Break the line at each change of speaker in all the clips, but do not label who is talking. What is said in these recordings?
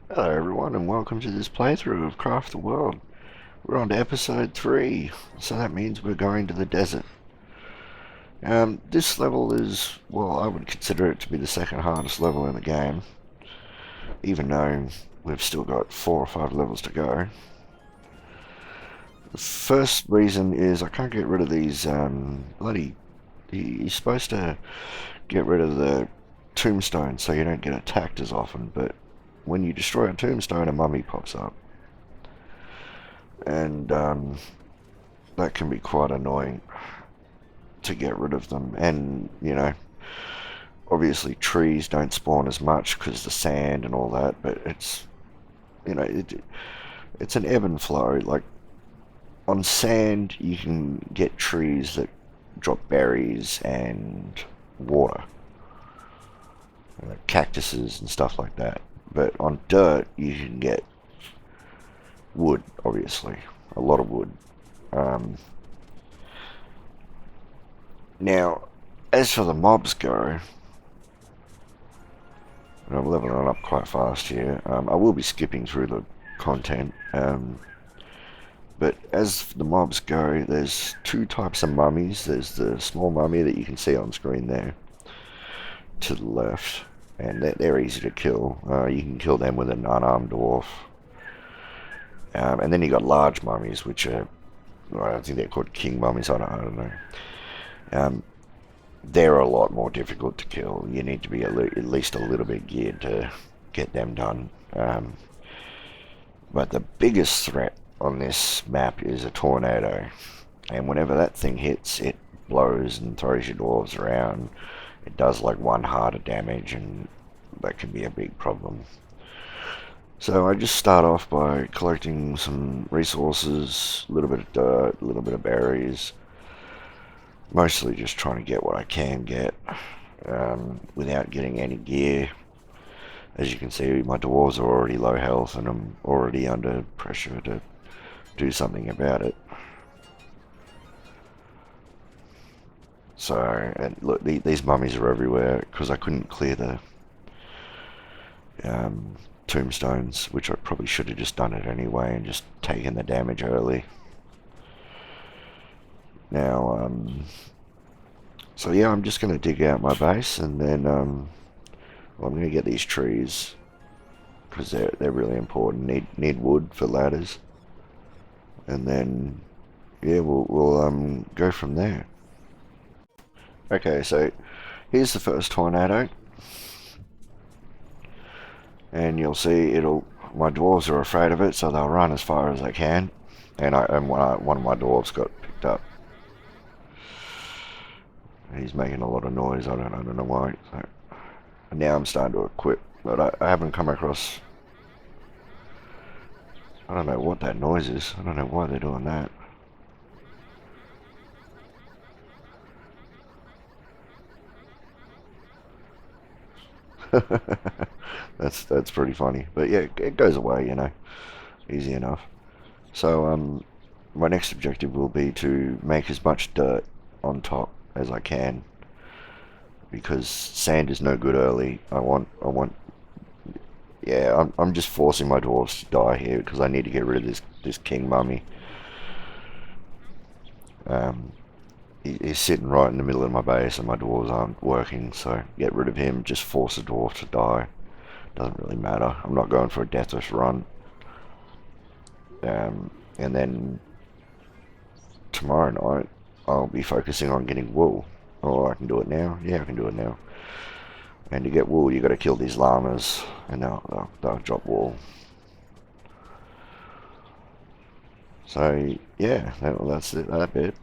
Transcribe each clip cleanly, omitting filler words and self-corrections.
Hello everyone and welcome to this playthrough of Craft the World. We're on to episode 3, so that means we're going to the desert. This level is, well, I would consider it to be the second hardest level in the game, even though we've still got 4 or 5 levels to go. The first reason is I can't get rid of these you're supposed to get rid of the tombstone so you don't get attacked as often, but when you destroy a tombstone, a mummy pops up. And that can be quite annoying to get rid of them. And, you know, obviously trees don't spawn as much because the sand and all that, but it's, you know, it's an ebb and flow. Like, on sand, you can get trees that drop berries and water, cactuses and stuff like that. But on dirt, you can get wood, obviously, a lot of wood. Now, as for the mobs go, and I'm leveling up quite fast here. I will be skipping through the content, but as the mobs go, there's 2 types of mummies. There's the small mummy that you can see on screen there to the left, and they're easy to kill. You can kill them with an unarmed dwarf. And then you got large mummies, which are, I think they're called king mummies. I don't know. They're a lot more difficult to kill. You need to be at least a little bit geared to get them done. But the biggest threat on this map is a tornado. And whenever that thing hits, it blows and throws your dwarves around. It does like 1 heart of damage, and that can be a big problem. So I just start off by collecting some resources, a little bit of dirt, a little bit of berries. Mostly just trying to get what I can get without getting any gear. As you can see, my dwarves are already low health and I'm already under pressure to do something about it. So, and look, these mummies are everywhere because I couldn't clear the tombstones, which I probably should have just done it anyway and just taken the damage early. Now, so yeah, I'm just going to dig out my base, and then well, I'm going to get these trees because they're really important. Need wood for ladders, and then yeah, we'll go from there. Okay, so here's the first tornado, and you'll see my dwarves are afraid of it, so they'll run as far as they can, and one of my dwarves got picked up. He's making a lot of noise. I don't know why. So, and now I'm starting to equip, but I haven't come across. I don't know what that noise is. I don't know why they're doing that. That's pretty funny, but yeah, it goes away, you know, easy enough. So my next objective will be to make as much dirt on top as I can, because sand is no good early. Yeah, I'm just forcing my dwarves to die here because I need to get rid of this king mummy. He's sitting right in the middle of my base and my dwarves aren't working, so get rid of him, just force a dwarf to die. Doesn't really matter. I'm not going for a deathless run. And then tomorrow night I'll be focusing on getting wool. Oh, I can do it now? Yeah, I can do it now. And to get wool, you got to kill these llamas, and they'll drop wool. So yeah, that's it. That bit.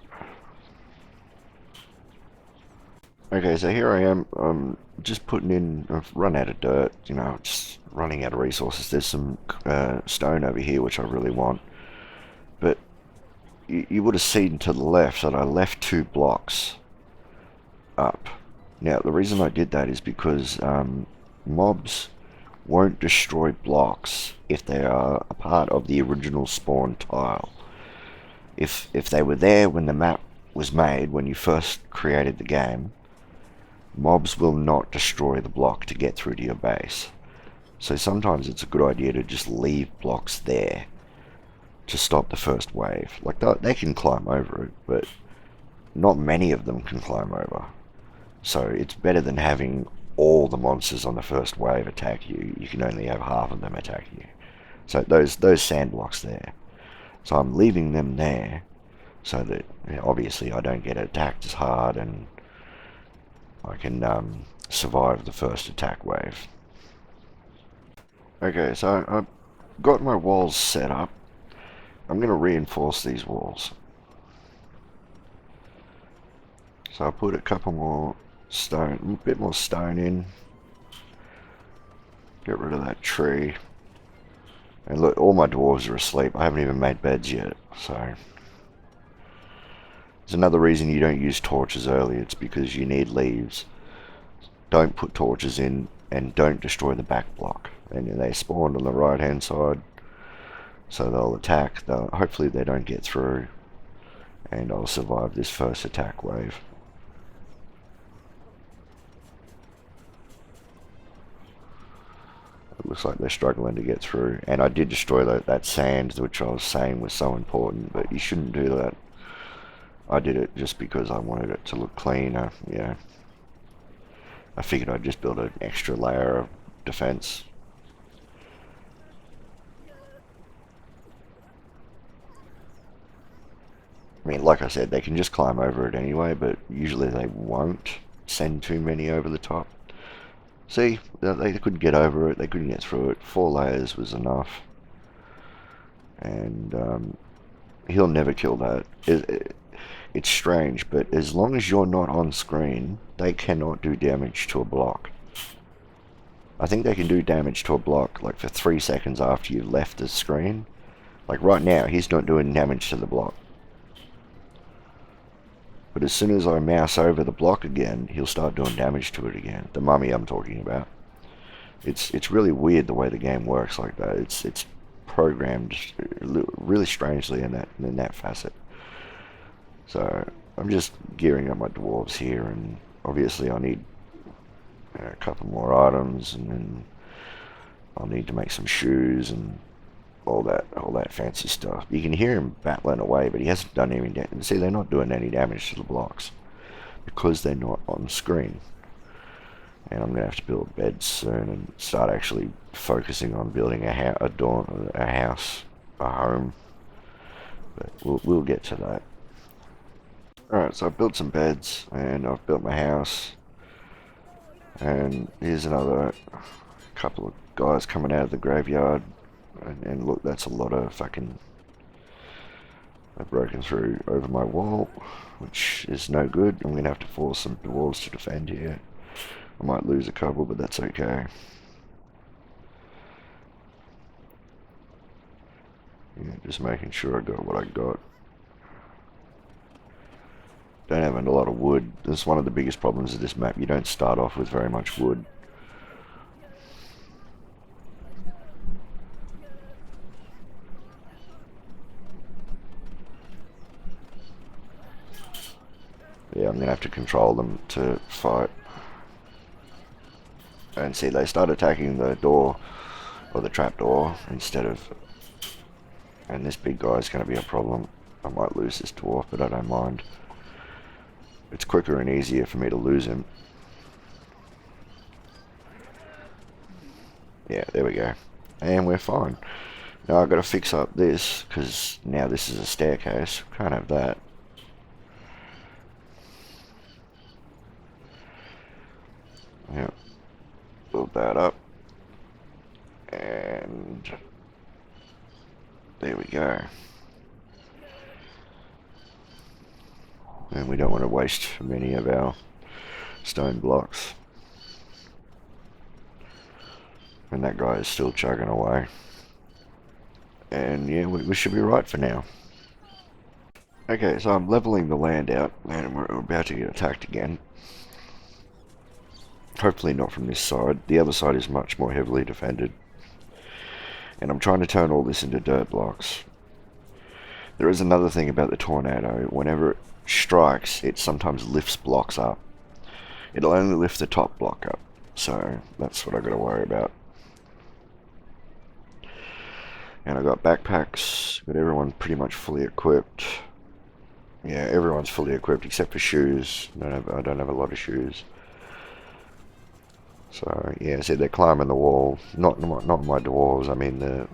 Okay, so here I am. Just putting in. I've run out of dirt. You know, just running out of resources. There's some stone over here which I really want, but you would have seen to the left that I left 2 blocks up. Now, the reason I did that is because mobs won't destroy blocks if they are a part of the original spawn tile. If they were there when the map was made, when you first created the game, mobs will not destroy the block to get through to your base. So sometimes it's a good idea to just leave blocks there to stop the first wave. Like, they can climb over it, but not many of them can climb over. So it's better than having all the monsters on the first wave attack you. You can only have half of them attack you. So those sand blocks there. So I'm leaving them there so that, you know, obviously I don't get attacked as hard and I can survive the first attack wave. Okay, so I've got my walls set up. I'm going to reinforce these walls. So I put a couple more stone, a bit more stone in. Get rid of that tree. And look, all my dwarves are asleep. I haven't even made beds yet, so... There's another reason you don't use torches early. It's because you need leaves. Don't put torches in, and don't destroy the back block. And they spawned on the right hand side, so they'll attack. Hopefully they don't get through, and I'll survive this first attack wave. It looks like they're struggling to get through, and I did destroy that sand, which I was saying was so important, but you shouldn't do that. I did it just because I wanted it to look cleaner, you know. I figured I'd just build an extra layer of defense. I mean, like I said, they can just climb over it anyway, but usually they won't send too many over the top. See, they couldn't get over it, they couldn't get through it. 4 layers was enough. And he'll never kill that. It's strange, but as long as you're not on screen, they cannot do damage to a block. I think they can do damage to a block like for 3 seconds after you've left the screen. Like right now, he's not doing damage to the block. But as soon as I mouse over the block again, he'll start doing damage to it again. The mummy I'm talking about. It's really weird the way the game works like that. It's programmed really strangely in that facet. So I'm just gearing up my dwarves here, and obviously I need a couple more items, and then I'll need to make some shoes and all that fancy stuff. You can hear him battling away, but he hasn't done any damage. See, they're not doing any damage to the blocks because they're not on screen. And I'm gonna have to build beds soon and start actually focusing on building a house, a home. But we'll get to that. Alright, so I've built some beds, and I've built my house, and here's another couple of guys coming out of the graveyard, and look, that's a lot of fucking... They've broken through over my wall, which is no good. I'm going to have to force some dwarves to defend here. I might lose a couple, but that's okay. Yeah, just making sure I got what I got. Don't have a lot of wood. That's one of the biggest problems of this map. You don't start off with very much wood. Yeah, I'm gonna have to control them to fight. And see, they start attacking the door, or the trap door, instead of... And this big guy's gonna be a problem. I might lose this dwarf, but I don't mind. It's quicker and easier for me to lose him. Yeah, there we go. And we're fine. Now I've got to fix up this, because now this is a staircase. Can't have that. Yeah. Build that up. And... there we go. And we don't want to waste many of our stone blocks. And that guy is still chugging away. And yeah, we should be right for now. Okay, so I'm leveling the land out, and we're about to get attacked again. Hopefully not from this side. The other side is much more heavily defended. And I'm trying to turn all this into dirt blocks. There is another thing about the tornado. Whenever it strikes, it sometimes lifts blocks up. it'll only lift the top block up. So that's what I got to worry about. And I got backpacks, got everyone pretty much fully equipped. Yeah, everyone's fully equipped except for shoes. I don't have a lot of shoes. So yeah, see, they're climbing the wall. Not my dwarves. I mean the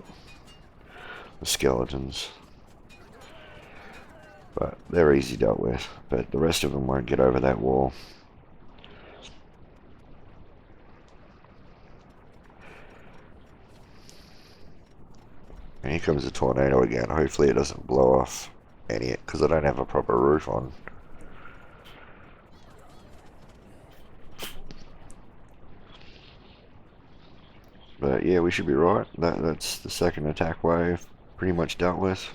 skeletons. But they're easy dealt with. But the rest of them won't get over that wall. And here comes the tornado again. Hopefully it doesn't blow off any, because I don't have a proper roof on. But yeah, we should be right. That's the second attack wave pretty much dealt with.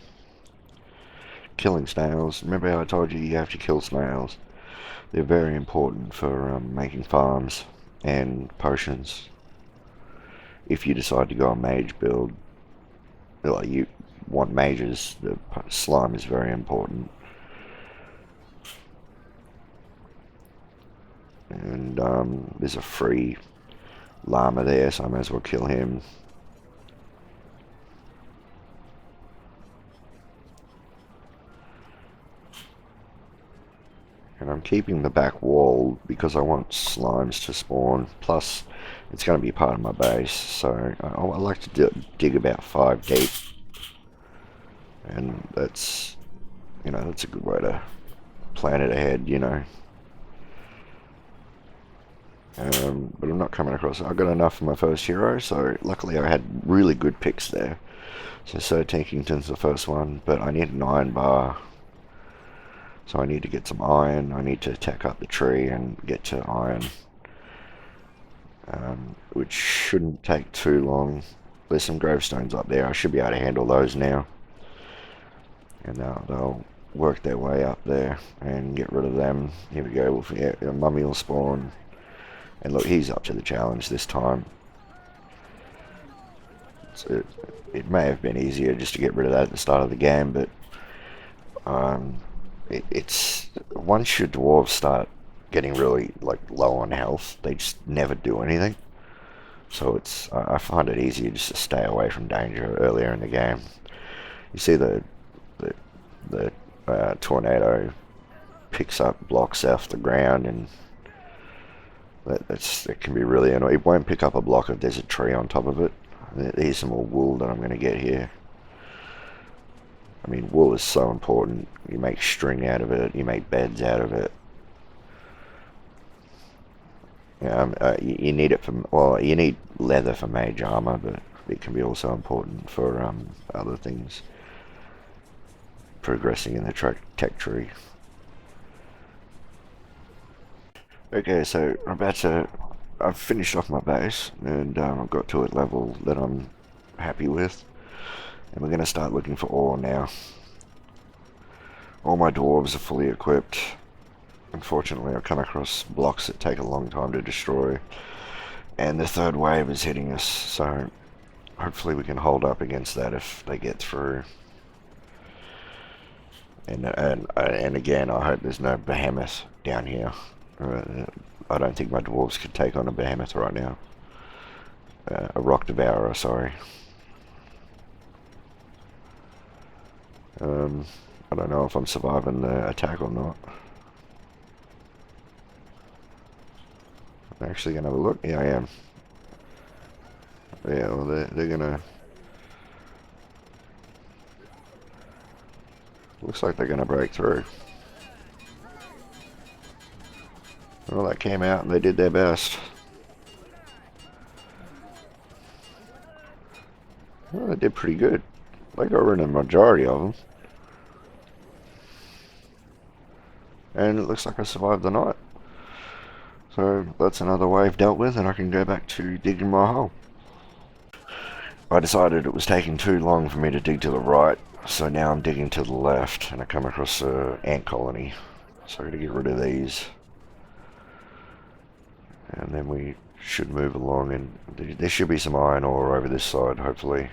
Killing snails. Remember how I told you you have to kill snails? They're very important for making farms and potions. If you decide to go a mage build, like you want mages, the slime is very important. And there's a free llama there, so I may as well kill him. And I'm keeping the back wall because I want slimes to spawn. Plus, it's going to be part of my base, so I like to dig about 5 deep. And that's, that's a good way to plan it ahead, But I'm not coming across. I got enough for my first hero, so luckily I had really good picks there. So Sir Tankington's the first one, but I need an iron bar. So I need to get some iron. I need to attack up the tree and get to iron. Which shouldn't take too long. There's some gravestones up there. I should be able to handle those now. And they'll work their way up there and get rid of them. Here we go. Yeah, a mummy will spawn. And look, he's up to the challenge this time. So it may have been easier just to get rid of that at the start of the game, but it's once your dwarves start getting really low on health, they just never do anything. So I find it easier just to stay away from danger earlier in the game. You see the tornado picks up blocks off the ground, and that can be really annoying. It won't pick up a block if there's a tree on top of it. Here's some more wool that I'm going to get here. I mean, wool is so important. You make string out of it. You make beds out of it. You need it for, well, you need leather for mage armor, but it can be also important for other things. Progressing in the tech tree. Okay, so I've finished off my base, and I've got to a level that I'm happy with. And we're going to start looking for ore now. All my dwarves are fully equipped. Unfortunately, I've come across blocks that take a long time to destroy. And the third wave is hitting us, so hopefully we can hold up against that if they get through. And again, I hope there's no behemoth down here. I don't think my dwarves could take on a behemoth right now. A rock devourer, sorry. I don't know if I'm surviving the attack or not. I'm actually gonna have a look. Yeah, I am. Yeah, well, they're gonna. Looks like they're gonna break through. Well, that came out and they did their best. Well, they did pretty good. They got rid of the majority of them. And it looks like I survived the night. So that's another wave dealt with, and I can go back to digging my hole. I decided it was taking too long for me to dig to the right, so now I'm digging to the left, and I come across an ant colony. So I gotta get rid of these. And then we should move along, and there should be some iron ore over this side, hopefully.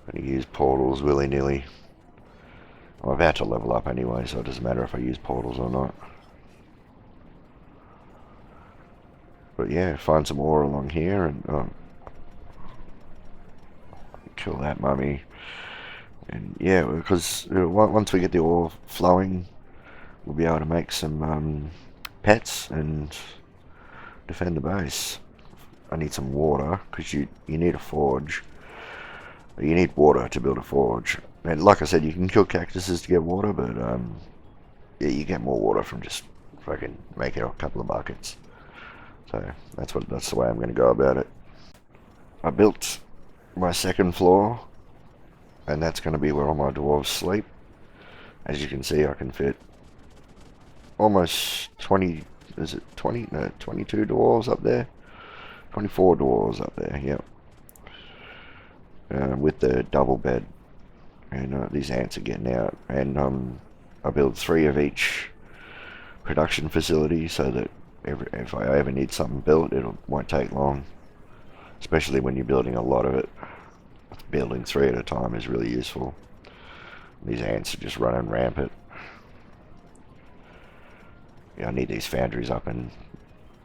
I'm gonna use portals willy-nilly. I'm about to level up anyway, so it doesn't matter if I use portals or not. But yeah, find some ore along here and kill that mummy. And yeah, because once we get the ore flowing, we'll be able to make some pets and defend the base. I need some water, because you need a forge. You need water to build a forge. And like I said, you can kill cactuses to get water, but yeah, you get more water from just fucking making a couple of buckets. So that's the way I'm going to go about it. I built my second floor, and that's going to be where all my dwarves sleep. As you can see, I can fit almost 20, is it 20? No, 22 dwarves up there. 24 dwarves up there, yep. With the double bed. And these ants are getting out. And I build 3 of each production facility so that if I ever need something built, it won't take long. Especially when you're building a lot of it. Building 3 at a time is really useful. These ants are just running rampant. Yeah, I need these foundries up and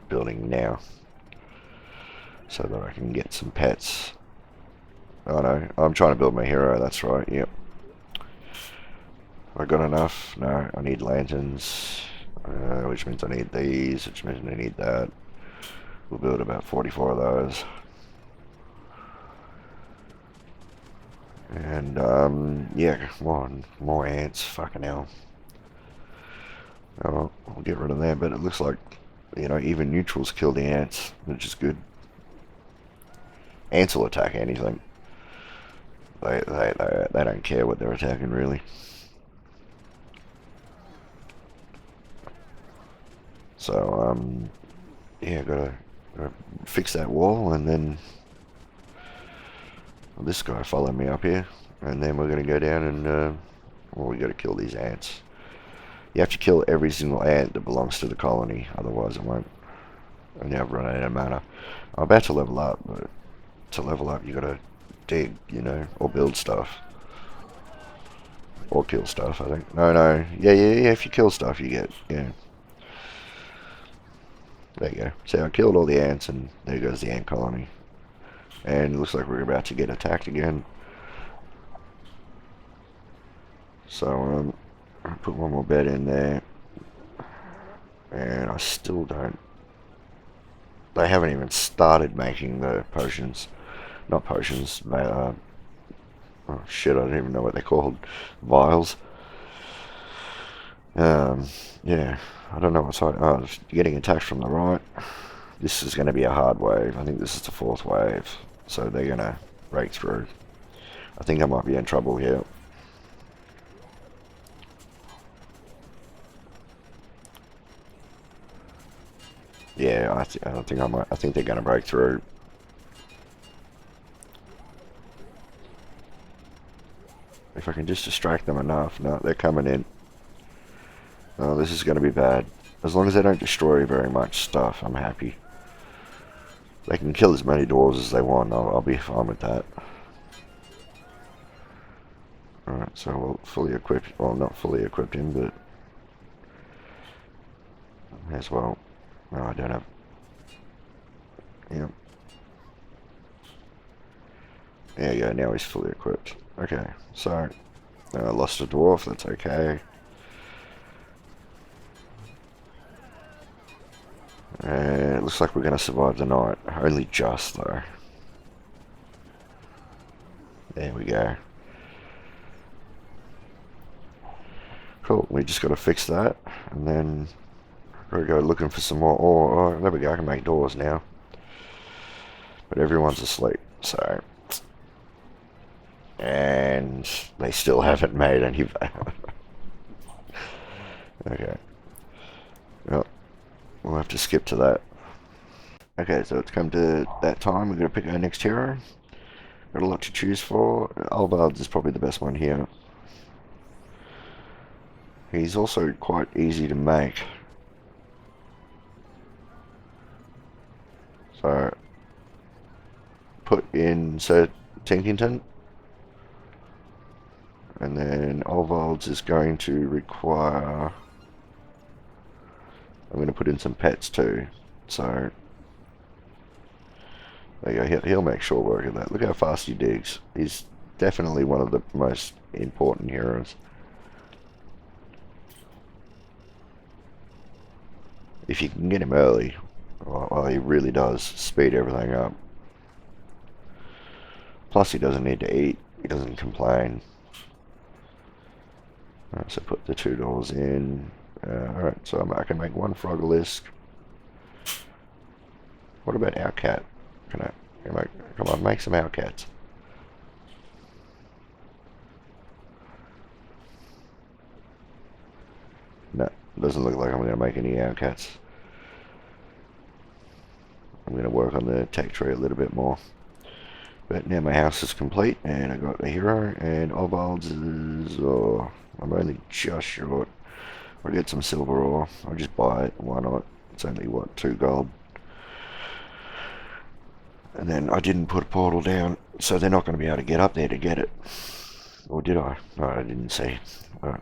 building now so that I can get some pets. Oh no, I'm trying to build my hero, that's right, yep. I got enough? No, I need lanterns, which means I need these, which means I need that. We'll build about 44 of those. And yeah, more ants, fucking hell. Oh, I'll get rid of them, but it looks like, you know, even neutrals kill the ants, which is good. Ants will attack anything. They don't care what they're attacking, really. So, yeah, gotta fix that wall, and then this guy follow me up here, and then we're gonna go down and, well, we gotta kill these ants. You have to kill every single ant that belongs to the colony, otherwise it won't. And now I've run out of mana. I'm about to level up, but to level up you gotta dig, you know, or build stuff. Or kill stuff, I think. No. Yeah, if you kill stuff you get, yeah. There you go. See, I killed all the ants, and there goes the ant colony. And it looks like we're about to get attacked again. So, I'll put one more bed in there. And I still don't... They haven't even started making the potions. Not potions, oh shit, I don't even know what they're called. Vials. Yeah, I don't know what's hard. Oh, getting attacked from the right. This is going to be a hard wave. I think this is the 4th wave. So they're going to break through. I think I might be in trouble here. Yeah, I don't think I might. I think they're going to break through. If I can just distract them enough. No, they're coming in. Oh, this is going to be bad. As long as they don't destroy very much stuff, I'm happy. They can kill as many dwarves as they want. I'll be fine with that. Alright, so we'll fully equip... Well, not fully equip him, but... As well. No, I don't have... Yep. There you go, now he's fully equipped. Okay, so... I lost a dwarf, that's okay. And it looks like we're going to survive the night. Only just, though. There we go. Cool, we just got to fix that. And then we'll go looking for some more ore. Oh, there we go, I can make doors now. But everyone's asleep, so... And they still haven't made any... Okay. Well, we'll have to skip to that. Okay, so it's come to that time. We're going to pick our next hero. Got a lot to choose for. Alvard is probably the best one here. He's also quite easy to make. So, put in Sir Tinkington. And then Olvald's is going to require... I'm going to put in some pets too. So, There you go. He'll make short work of that. Look how fast he digs. He's definitely one of the most important heroes. If you can get him early, well, he really does speed everything up. Plus, he doesn't need to eat. He doesn't complain. Alright, so put the $2 in. Alright, so I can make one frogalisk. What about our cat? Can I make, come on, make some our cats. No, doesn't look like I'm going to make any our cats. I'm going to work on the tech tree a little bit more. But now my house is complete, and I got the hero, and Ovalds is, oh, I'm only just short. I'll get some silver ore. I'll just buy it. Why not? It's only, what, 2 gold. And then I didn't put a portal down, so they're not going to be able to get up there to get it. Or did I? No, I didn't see. Alright.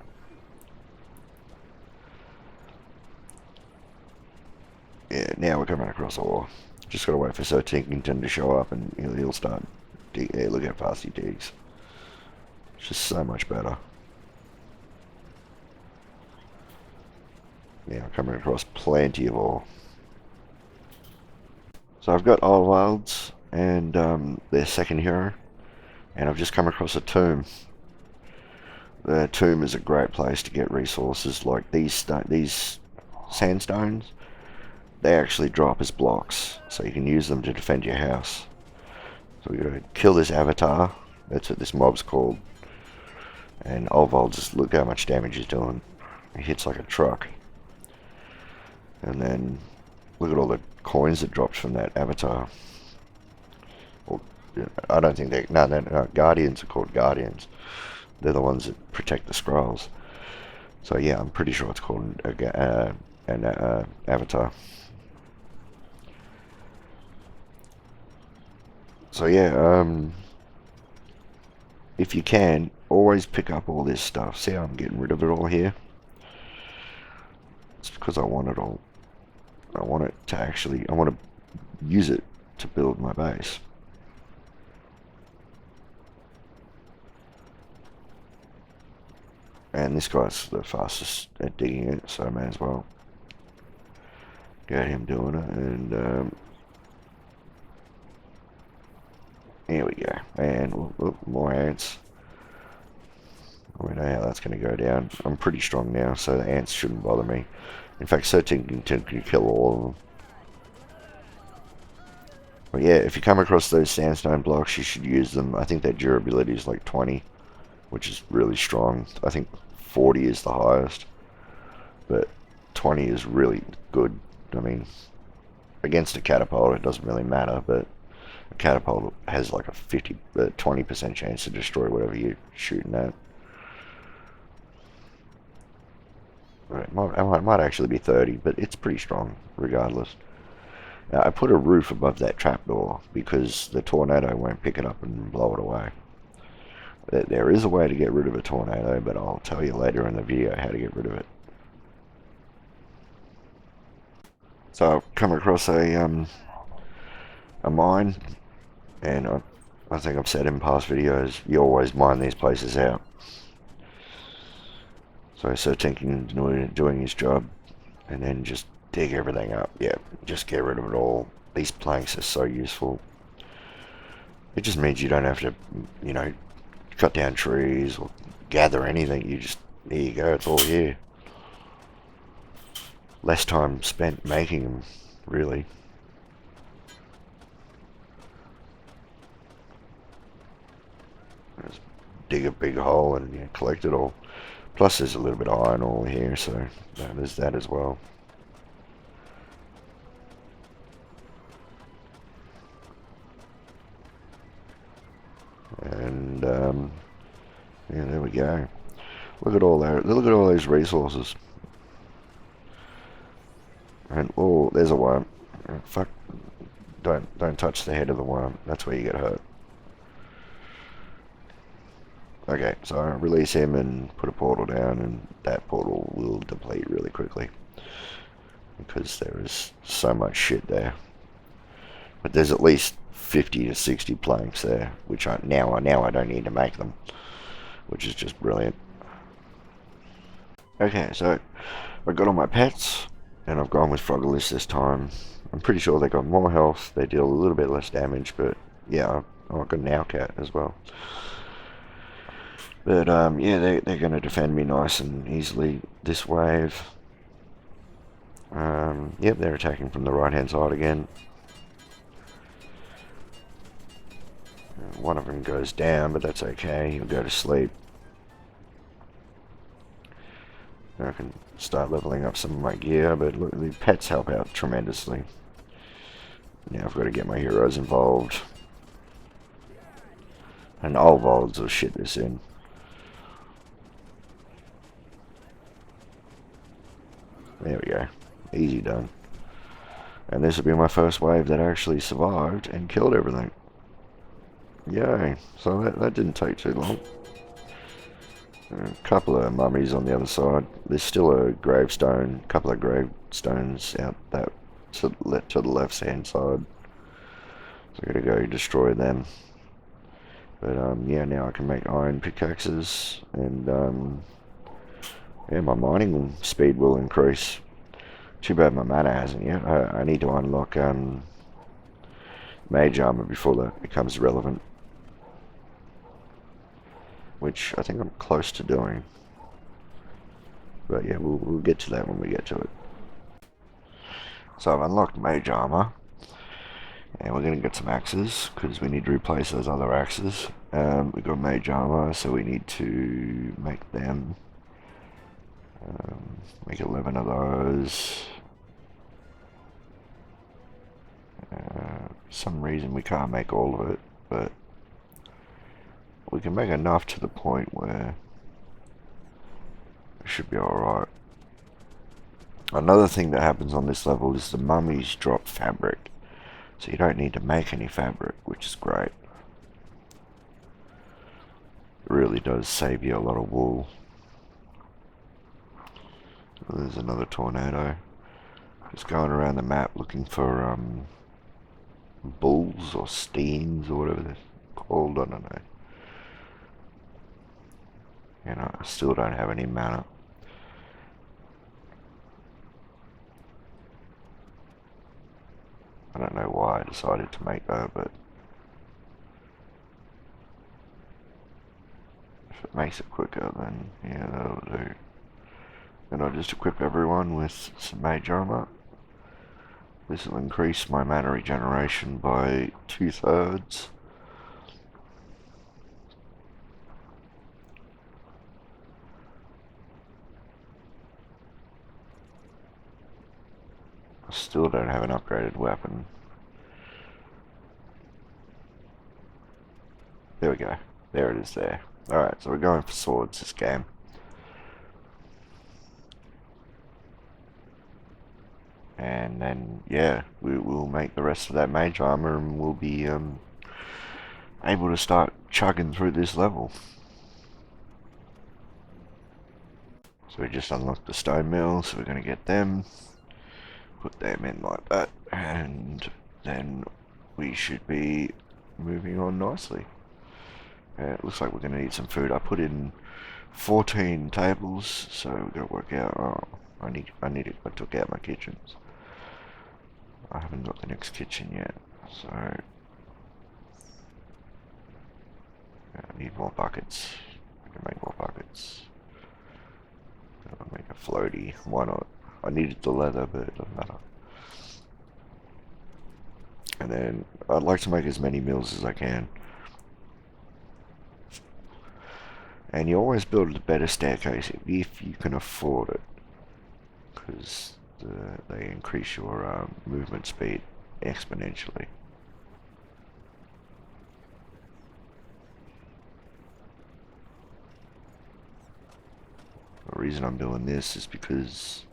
Yeah, now we're coming across ore. Just gotta wait for Sir Tinkington to show up, and he'll start. Yeah, look how fast he digs. It's just so much better. Yeah, I'm coming across plenty of ore. So I've got Olwald's and their second hero, and I've just come across a tomb. The tomb is a great place to get resources like these sandstones. They actually drop as blocks, so you can use them to defend your house. So we're going to kill this avatar. That's what this mob's called. And Olvald, just look how much damage he's doing. He hits like a truck. And then look at all the coins that dropped from that avatar. Well, I don't think no, Guardians are called Guardians. They're the ones that protect the scrolls. So yeah, I'm pretty sure it's called an avatar. So yeah, if you can, always pick up all this stuff. See how I'm getting rid of it all here? It's because I want it all. I want it to actually, I want to use it to build my base. And this guy's the fastest at digging it, so I may as well get him doing it. And here we go. And more ants. We know how that's going to go down. I'm pretty strong now, so the ants shouldn't bother me. In fact, 13 can kill all of them. But yeah, if you come across those sandstone blocks, you should use them. I think their durability is like 20, which is really strong. I think 40 is the highest, but 20 is really good. I mean, against a catapult, it doesn't really matter, but a catapult has like a 20% chance to destroy whatever you're shooting at. It might actually be 30, but it's pretty strong regardless. Now, I put a roof above that trapdoor because the tornado won't pick it up and blow it away. There is a way to get rid of a tornado, but I'll tell you later in the video how to get rid of it. So I've come across a mine, and I think I've said in past videos, you always mine these places out. So Sir Tinkin doing his job, and then just dig everything up. Yeah, just get rid of it all. These planks are so useful. It just means you don't have to, you know, cut down trees or gather anything. You just, there you go, it's all here. Less time spent making them, really. Just dig a big hole and collect it all. Plus there's a little bit of iron ore here, so there's that as well. And yeah, there we go. Look at all that. Look at all those resources. And oh, there's a worm. Fuck! Don't touch the head of the worm. That's where you get hurt. Okay, so I release him and put a portal down, and that portal will deplete really quickly because there is so much shit there. But there's at least 50 to 60 planks there, which now I don't need to make them, which is just brilliant. Okay, so I got all my pets, and I've gone with Frogolith this time. I'm pretty sure they got more health, they deal a little bit less damage, but yeah, I've got an Owlcat as well. But yeah, they're going to defend me nice and easily this wave. Yep, they're attacking from the right hand side again. One of them goes down, but that's okay, he'll go to sleep. I can start leveling up some of my gear, but look, the pets help out tremendously. Now I've got to get my heroes involved. And Olvolds will shit this in. There we go. Easy done. And this will be my first wave that actually survived and killed everything. Yay. So that didn't take too long. A couple of mummies on the other side. There's still a gravestone, a couple of gravestones out that to the left hand side. So I gotta go destroy them. But yeah, now I can make iron pickaxes, and yeah, my mining speed will increase. Too bad my mana hasn't yet. I need to unlock mage armor before that becomes relevant, which I think I'm close to doing. But yeah, we'll get to that when we get to it. So I've unlocked mage armor, and we're going to get some axes, because we need to replace those other axes. We've got mage armor, so we need to make them. Make 11 of those. For some reason we can't make all of it, but we can make enough to the point where it should be alright. Another thing that happens on this level is the mummies drop fabric, so you don't need to make any fabric, which is great. It really does save you a lot of wool. There's another tornado. Just going around the map looking for bulls or steens or whatever they're called, I don't know. You know, I still don't have any mana. I don't know why I decided to make that, but if it makes it quicker, then yeah, that'll do. And I'll just equip everyone with some mage armor. This will increase my mana regeneration by 2/3. I still don't have an upgraded weapon. There we go. There it is there. Alright, so we're going for swords this game. And then, yeah, we'll make the rest of that mage armor and we'll be able to start chugging through this level. So we just unlocked the stone mill, so we're going to get them, put them in like that, and then we should be moving on nicely. It looks like we're going to need some food. I put in 14 tables, so we're going to work out. Oh, I took out my kitchens. I haven't got the next kitchen yet, so I need more buckets. I can make more buckets. I'll make a floaty. Why not? I needed the leather, but it doesn't matter. And then I'd like to make as many mills as I can. And you always build a better staircase if you can afford it, because they increase your movement speed exponentially. The reason I'm doing this is because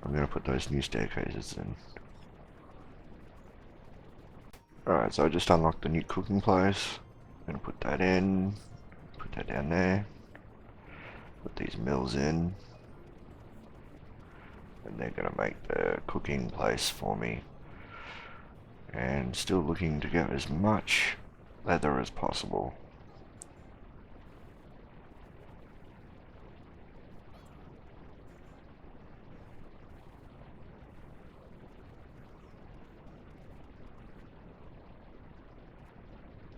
I'm going to put those new staircases in. Alright, so I just unlocked the new cooking place. I'm going to put that in, put that down there, put these mills in, and they're going to make the cooking place for me. And still looking to get as much leather as possible.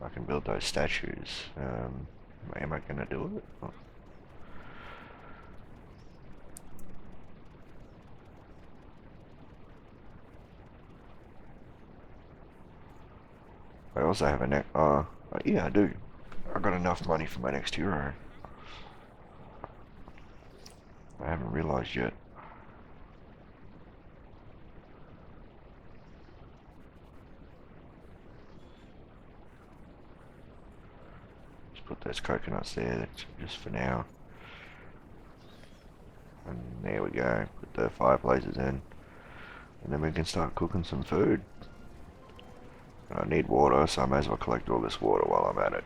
I can build those statues. Am I gonna do it? Oh. I also have a yeah, I do. I got enough money for my next hero. I haven't realized yet. Just put those coconuts there just for now. And there we go. Put the fireplaces in. And then we can start cooking some food. And I need water, so I may as well collect all this water while I'm at it.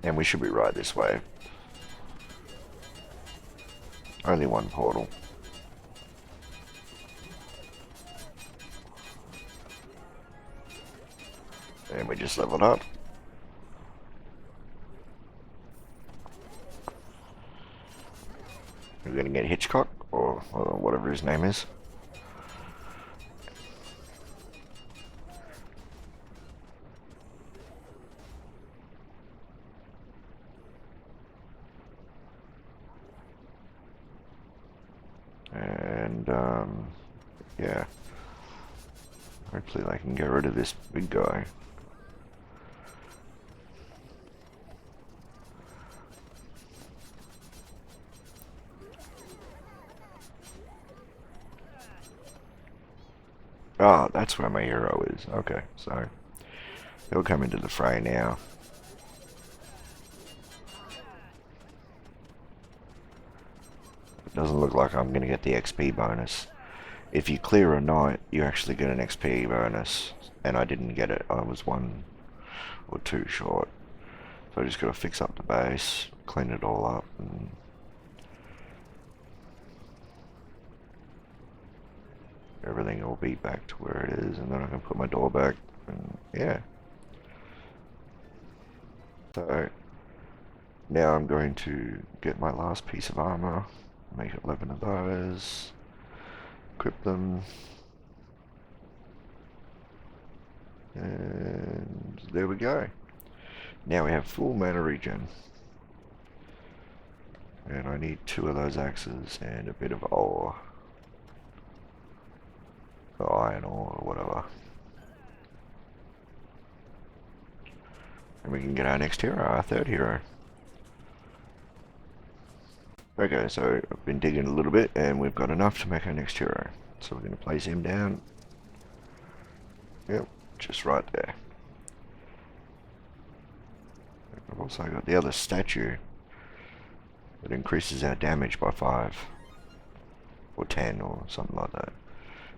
And we should be right this way. Only one portal. And we just leveled up. We're gonna get Hitchcock, or whatever his name is. And, yeah. Hopefully I can get rid of this big guy. Oh, that's where my hero is. Okay, so he'll come into the fray now. It doesn't look like I'm going to get the XP bonus. If you clear a night, you actually get an XP bonus, and I didn't get it. I was 1 or 2 short. So I just got to fix up the base, clean it all up, and everything will be back to where it is, and then I can put my door back, and yeah. So now I'm going to get my last piece of armor, make 11 of those, equip them, and there we go. Now we have full mana regen. And I need 2 of those axes and a bit of ore. Or iron ore or whatever. And we can get our next hero, our 3rd hero. Okay, so I've been digging a little bit and we've got enough to make our next hero. So we're going to place him down. Yep, just right there. I've also got the other statue that increases our damage by 5 or 10 or something like that.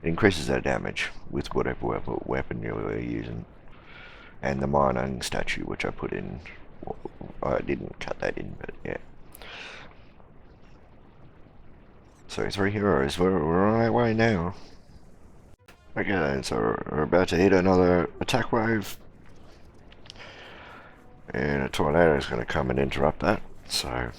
It increases our damage with whatever weapon you're using. And the mining statue, which I put in, well, I didn't cut that in, but yeah. So 3 heroes, we're on our way now. Okay, so we're about to hit another attack wave. And a tornado is going to come and interrupt that, so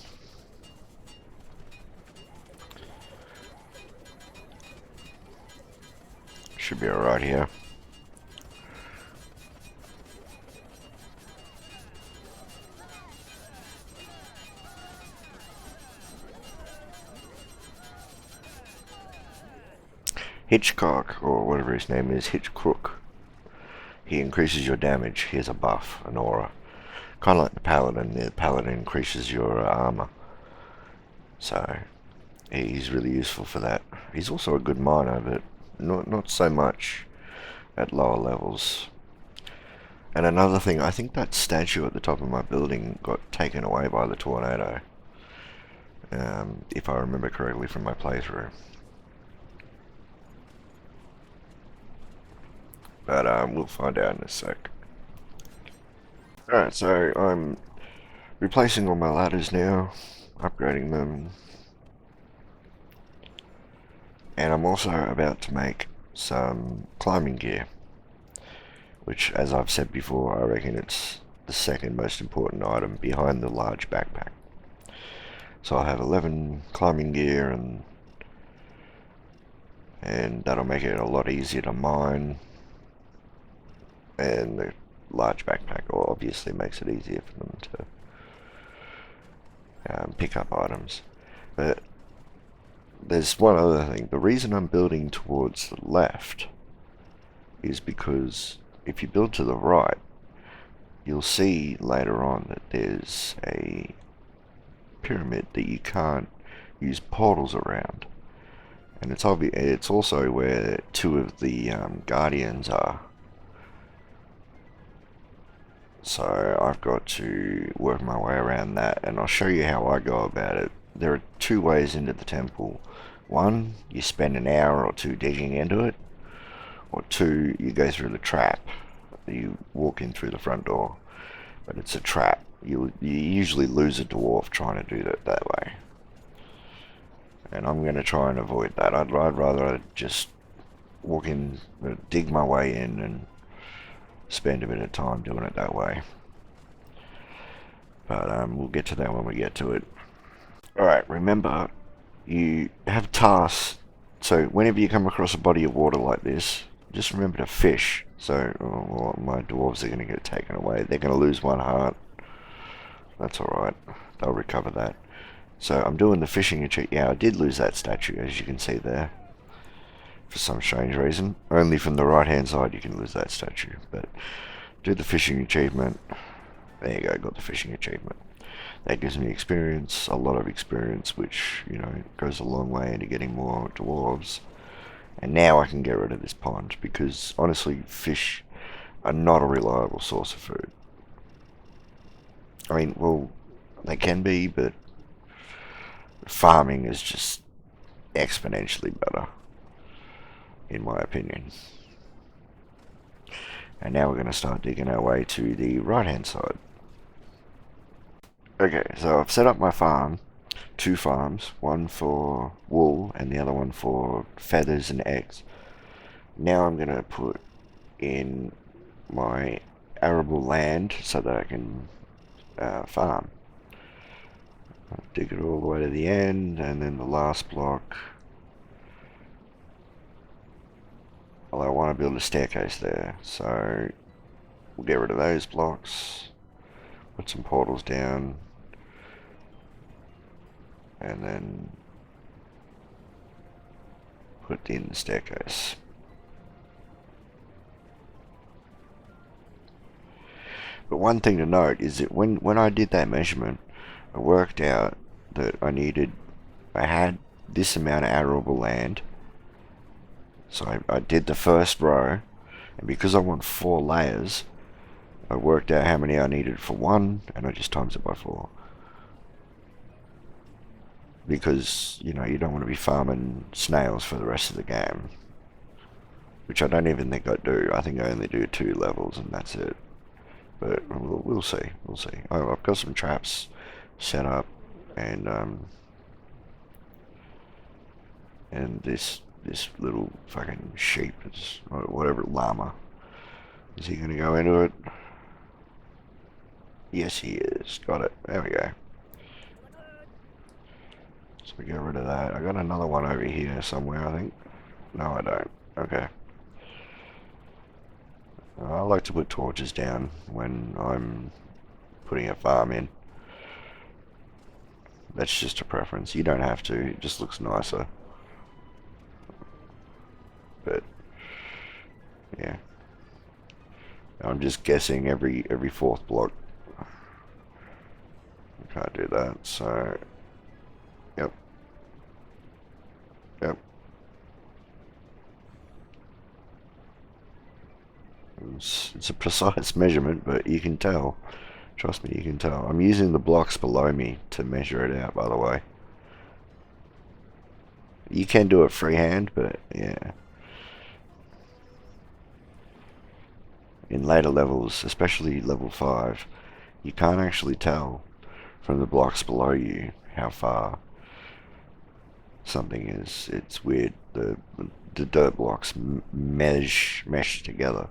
should be alright here. Hitchcock, or whatever his name is, Hitchcrook. He increases your damage. He has a buff, an aura. Kind of like the Paladin. The Paladin increases your armor. So, he's really useful for that. He's also a good miner, but not so much at lower levels. And another thing, I think that statue at the top of my building got taken away by the tornado. If I remember correctly from my playthrough. But we'll find out in a sec. Alright, so I'm replacing all my ladders now, upgrading them, And I'm also about to make some climbing gear, which, as I've said before, I reckon it's the second most important item behind the large backpack. So I'll have 11 climbing gear, and that'll make it a lot easier to mine. And the large backpack obviously makes it easier for them to pick up items. But there's one other thing. The reason I'm building towards the left is because if you build to the right, you'll see later on that there's a pyramid that you can't use portals around. And it's also where two of the guardians are. So I've got to work my way around that, and I'll show you how I go about it. There are two ways into the temple. One, you spend an hour or two digging into it, or two, you go through the trap. You walk in through the front door, but it's a trap. You usually lose a dwarf trying to do that way. And I'm going to try and avoid that. I'd rather just walk in, dig my way in, and spend a bit of time doing it that way. But we'll get to that when we get to it. Alright, remember, you have tasks. So whenever you come across a body of water like this, just remember to fish. So my dwarves are going to get taken away. They're going to lose one heart. That's alright. They'll recover that. So I'm doing the fishing achievement. Yeah, I did lose that statue, as you can see there. For some strange reason. Only from the right hand side you can lose that statue. But do the fishing achievement. There you go, got the fishing achievement. That gives me experience, a lot of experience, which, you know, goes a long way into getting more dwarves. And now I can get rid of this pond, because honestly, fish are not a reliable source of food. I mean, well, they can be, but farming is just exponentially better, in my opinion. And now we're going to start digging our way to the right hand side. Okay, so I've set up my farm, two farms, one for wool and the other one for feathers and eggs. Now I'm going to put in my arable land so that I can farm. I'll dig it all the way to the end, and then the last block. Well, I want to build a staircase there, so we'll get rid of those blocks, put some portals down, and then put in the staircase. But one thing to note is that when I did that measurement, I worked out that I had this amount of arable land. So I did the first row, and because I want 4 layers, I worked out how many I needed for one, and I just times it by 4. Because, you know, you don't want to be farming snails for the rest of the game. Which I don't even think I do. I think I only do 2 levels and that's it. But we'll see. We'll see. Oh, I've got some traps set up, and this little fucking sheep, is whatever, llama. Is he gonna go into it? Yes, he is. Got it. There we go. So we get rid of that. I got another one over here somewhere, I think. No, I don't. Okay. I like to put torches down when I'm putting a farm in. That's just a preference. You don't have to. It just looks nicer. But yeah, I'm just guessing every 4th block. I can't do that. So yep. It's a precise measurement, but you can tell. Trust me, you can tell. I'm using the blocks below me to measure it out, by the way. You can do it freehand, but yeah. In later levels, especially level 5, you can't actually tell from the blocks below you how far something is, it's weird. The dirt blocks mesh together.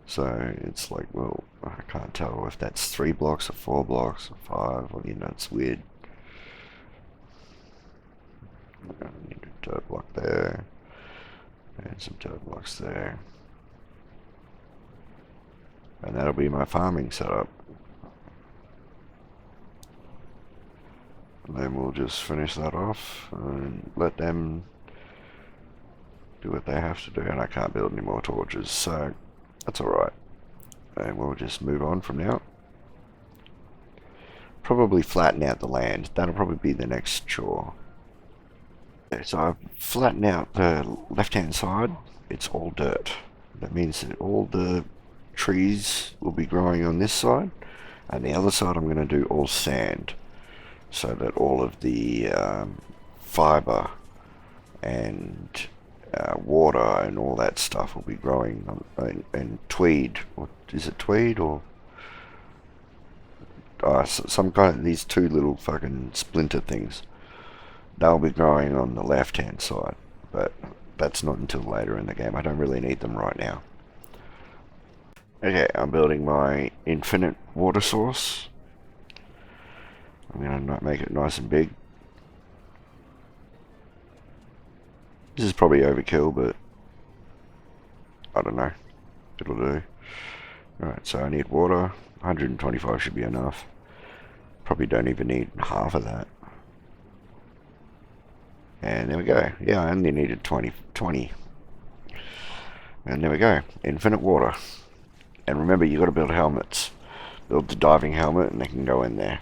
So it's like, well, I can't tell if that's 3 blocks or 4 blocks or 5, or, you know, it's weird. I need a dirt block there, and some dirt blocks there. And that'll be my farming setup. And then we'll just finish that off and let them do what they have to do. And I can't build any more torches, so that's alright. And we'll just move on from now. Probably flatten out the land. That'll probably be the next chore. So I've flattened out the left-hand side. It's all dirt. That means that all the trees will be growing on this side, and the other side I'm going to do all sand, so that all of the fiber and water and all that stuff will be growing and tweed. Or is it tweed or some kind of these 2 little fucking splinter things? They'll be growing on the left hand side, but that's not until later in the game. I don't really need them right now. Okay, I'm building my infinite water source. I'm going to make it nice and big. This is probably overkill, but I don't know. It'll do. Alright, so I need water. 125 should be enough. Probably don't even need half of that. And there we go. Yeah, I only needed 20. And there we go. Infinite water. And remember, you got to build helmets. Build the diving helmet and they can go in there.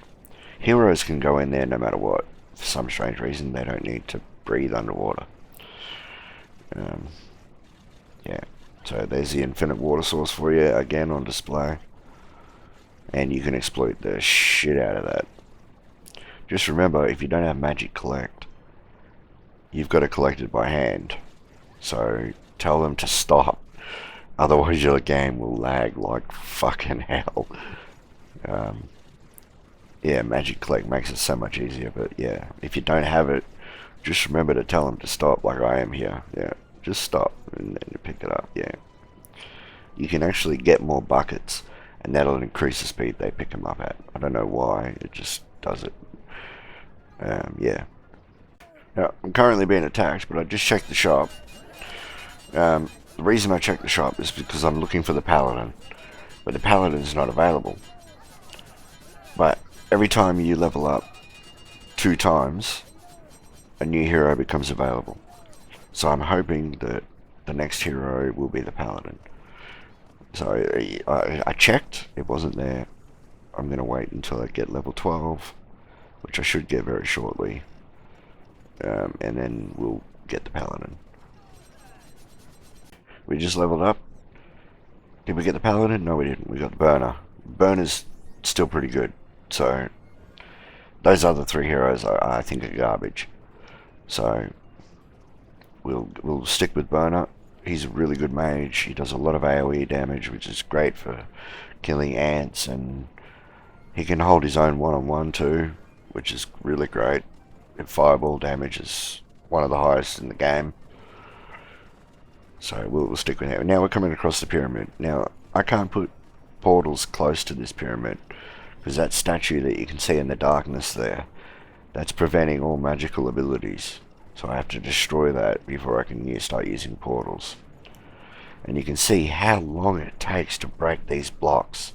Heroes can go in there no matter what. For some strange reason, they don't need to breathe underwater. Yeah. So there's the infinite water source for you, again on display. And you can exploit the shit out of that. Just remember, if you don't have magic collect, you've got to collect it by hand. So tell them to stop. Otherwise your game will lag like fucking hell. Yeah, magic collect makes it so much easier, but yeah, if you don't have it, just remember to tell them to stop, like I am here. Yeah, just stop and then you pick it up. Yeah, you can actually get more buckets, and that'll increase the speed they pick them up at. I don't know why, it just does it. Yeah. Now, I'm currently being attacked, but I just checked the shop. The reason I checked the shop is because I'm looking for the paladin, but the paladin's not available. But every time you level up 2 times, a new hero becomes available. So I'm hoping that the next hero will be the paladin. So I checked, it wasn't there. I'm going to wait until I get level 12, which I should get very shortly. And then we'll get the paladin. We just leveled up. Did we get the paladin? No, we didn't. We got the burner. Burner's still pretty good. So those other 3 heroes I think are garbage. So we'll stick with burner. He's a really good mage. He does a lot of AoE damage, which is great for killing ants, and he can hold his own one-on-one too, which is really great. And fireball damage is one of the highest in the game. So we'll stick with that. Now we're coming across the pyramid. Now I can't put portals close to this pyramid because that statue that you can see in the darkness there, that's preventing all magical abilities. So I have to destroy that before I can start using portals. And you can see how long it takes to break these blocks.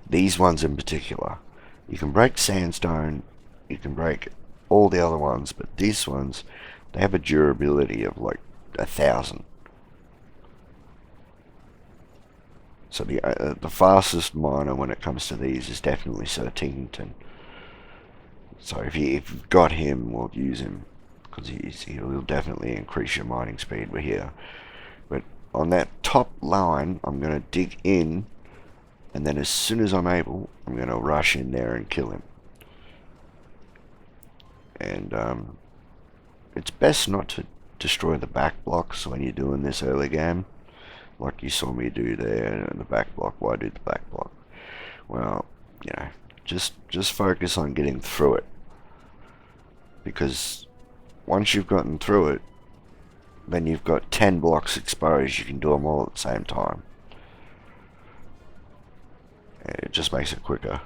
These ones in particular. You can break sandstone, you can break all the other ones, but these ones, they have a durability of like 1,000. So the fastest miner when it comes to these is definitely Sir Tington. So if you've got him, well, use him, because he'll definitely increase your mining speed. We're here. But on that top line, I'm going to dig in, and then as soon as I'm able, I'm going to rush in there and kill him. And it's best not to destroy the back blocks when you're doing this early game, like you saw me do there in the back block. Why do the back block? Well, you know, just focus on getting through it, because once you've gotten through it, then you've got 10 blocks exposed. You can do them all at the same time. It just makes it quicker.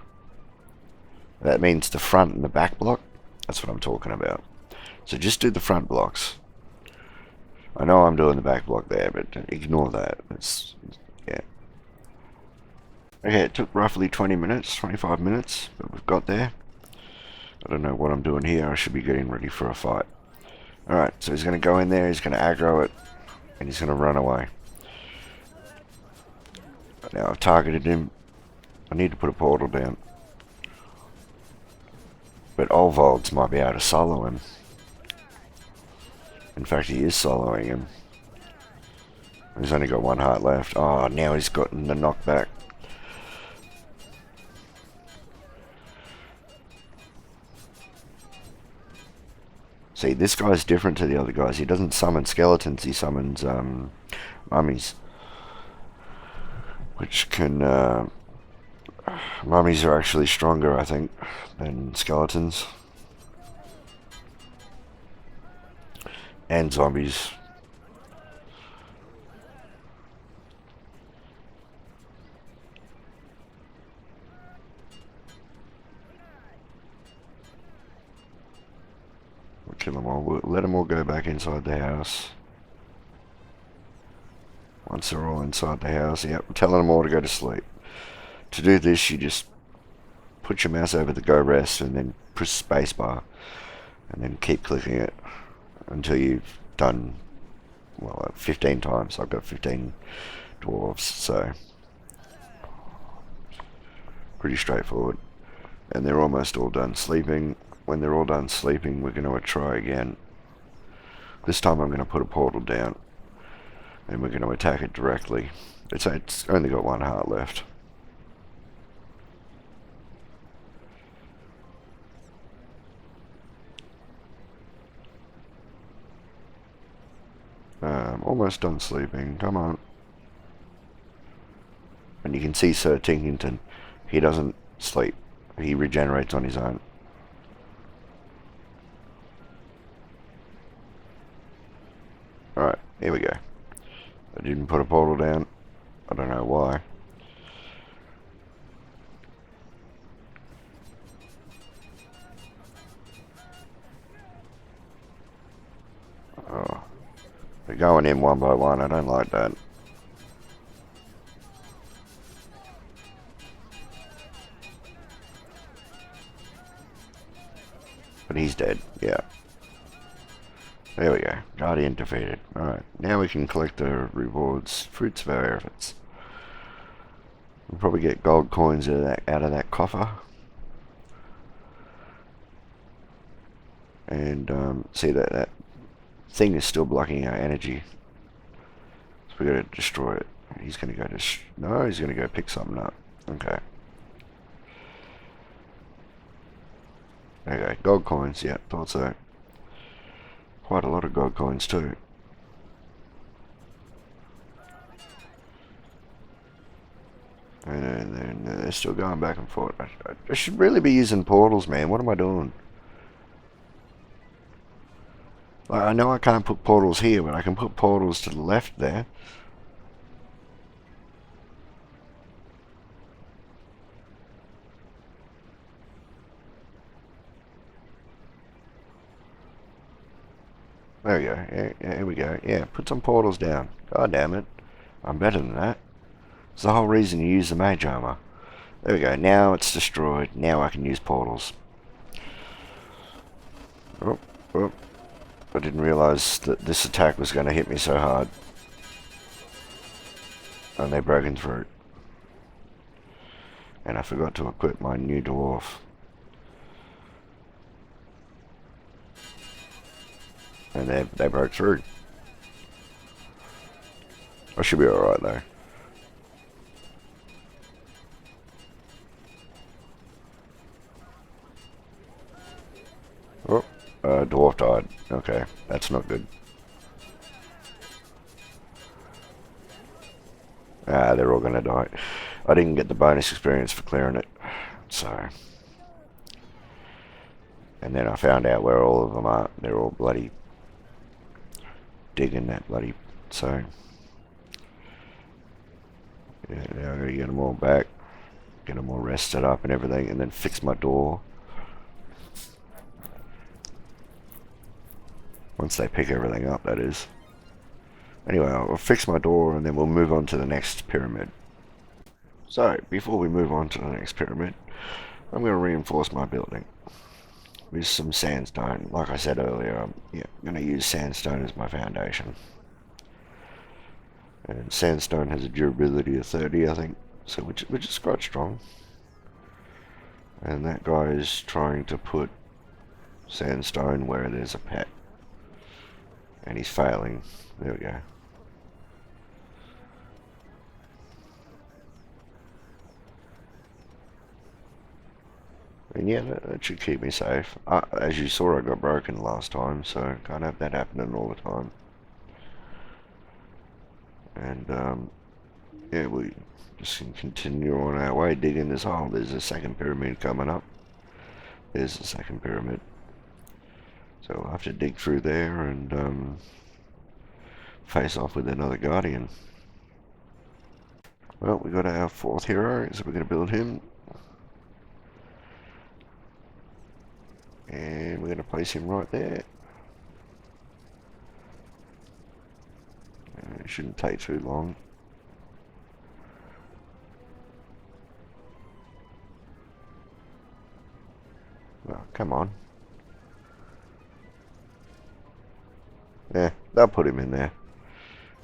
That means the front and the back block. That's what I'm talking about. So just do the front blocks. I know I'm doing the back block there, but ignore that. Yeah. Okay, it took roughly 20 minutes, 25 minutes, but we've got there. I don't know what I'm doing here. I should be getting ready for a fight. Alright, so he's going to go in there, he's going to aggro it, and he's going to run away. Now I've targeted him. I need to put a portal down. But Olvolds might be able to solo him. In fact, he is soloing him. He's only got one heart left. Oh, now he's gotten the knockback. See, this guy's different to the other guys. He doesn't summon skeletons, he summons mummies. Which can... mummies are actually stronger, I think, than skeletons. And zombies. We'll kill them all. We'll let them all go back inside the house. Once they're all inside the house, yep, I'm telling them all to go to sleep. To do this, you just put your mouse over the go rest and then press spacebar. And then keep clicking it until you've done, well, 15 times. I've got 15 dwarves, so pretty straightforward. And they're almost all done sleeping. When they're all done sleeping, we're going to try again. This time I'm going to put a portal down and we're going to attack it directly. It's only got one heart left. Almost done sleeping. Come on. And you can see Sir Tinkington. He doesn't sleep. He regenerates on his own. Alright, here we go. I didn't put a portal down. I don't know why. Oh. They're going in one by one. I don't like that. But he's dead. Yeah. There we go. Guardian defeated. Alright. Now we can collect the rewards. Fruits of our efforts. We'll probably get gold coins out of that coffer. And see that thing is still blocking our energy. So we gotta destroy it. He's gonna go no, he's gonna go pick something up. Okay. Okay, gold coins, yeah, thought so. Quite a lot of gold coins too. And then they're still going back and forth. I should really be using portals, man. What am I doing? Like, I know I can't put portals here, but I can put portals to the left there. There we go. Yeah, here we go. Yeah, put some portals down. God damn it. I'm better than that. It's the whole reason you use the mage armor. There we go. Now it's destroyed. Now I can use portals. Oh, oh. I didn't realize that this attack was going to hit me so hard. And they've broken through. And I forgot to equip my new dwarf. And they broke through. I should be alright though. Oh, dwarf died. Okay, that's not good. Ah, they're all gonna die. I didn't get the bonus experience for clearing it, so And then I found out where all of them are. They're all bloody digging that bloody... So, yeah, now I gotta get them all back. Get them all rested up and everything, and then fix my door. Once they pick everything up, that is. Anyway, I'll fix my door and then we'll move on to the next pyramid. So, before we move on to the next pyramid, I'm going to reinforce my building with some sandstone. Like I said earlier, I'm going to use sandstone as my foundation. And sandstone has a durability of 30, I think, so which is quite strong. And that guy is trying to put sandstone where there's a pet. And he's failing. There we go. And yeah, that should keep me safe. As you saw, I got broken last time, so can't have that happening all the time. And yeah, we just can continue on our way digging this hole. There's a second pyramid coming up. There's the second pyramid. So we'll have to dig through there and face off with another guardian. Well, we got our fourth hero, so we're going to build him. And we're going to place him right there. It shouldn't take too long. Oh, come on. Yeah, they'll put him in there.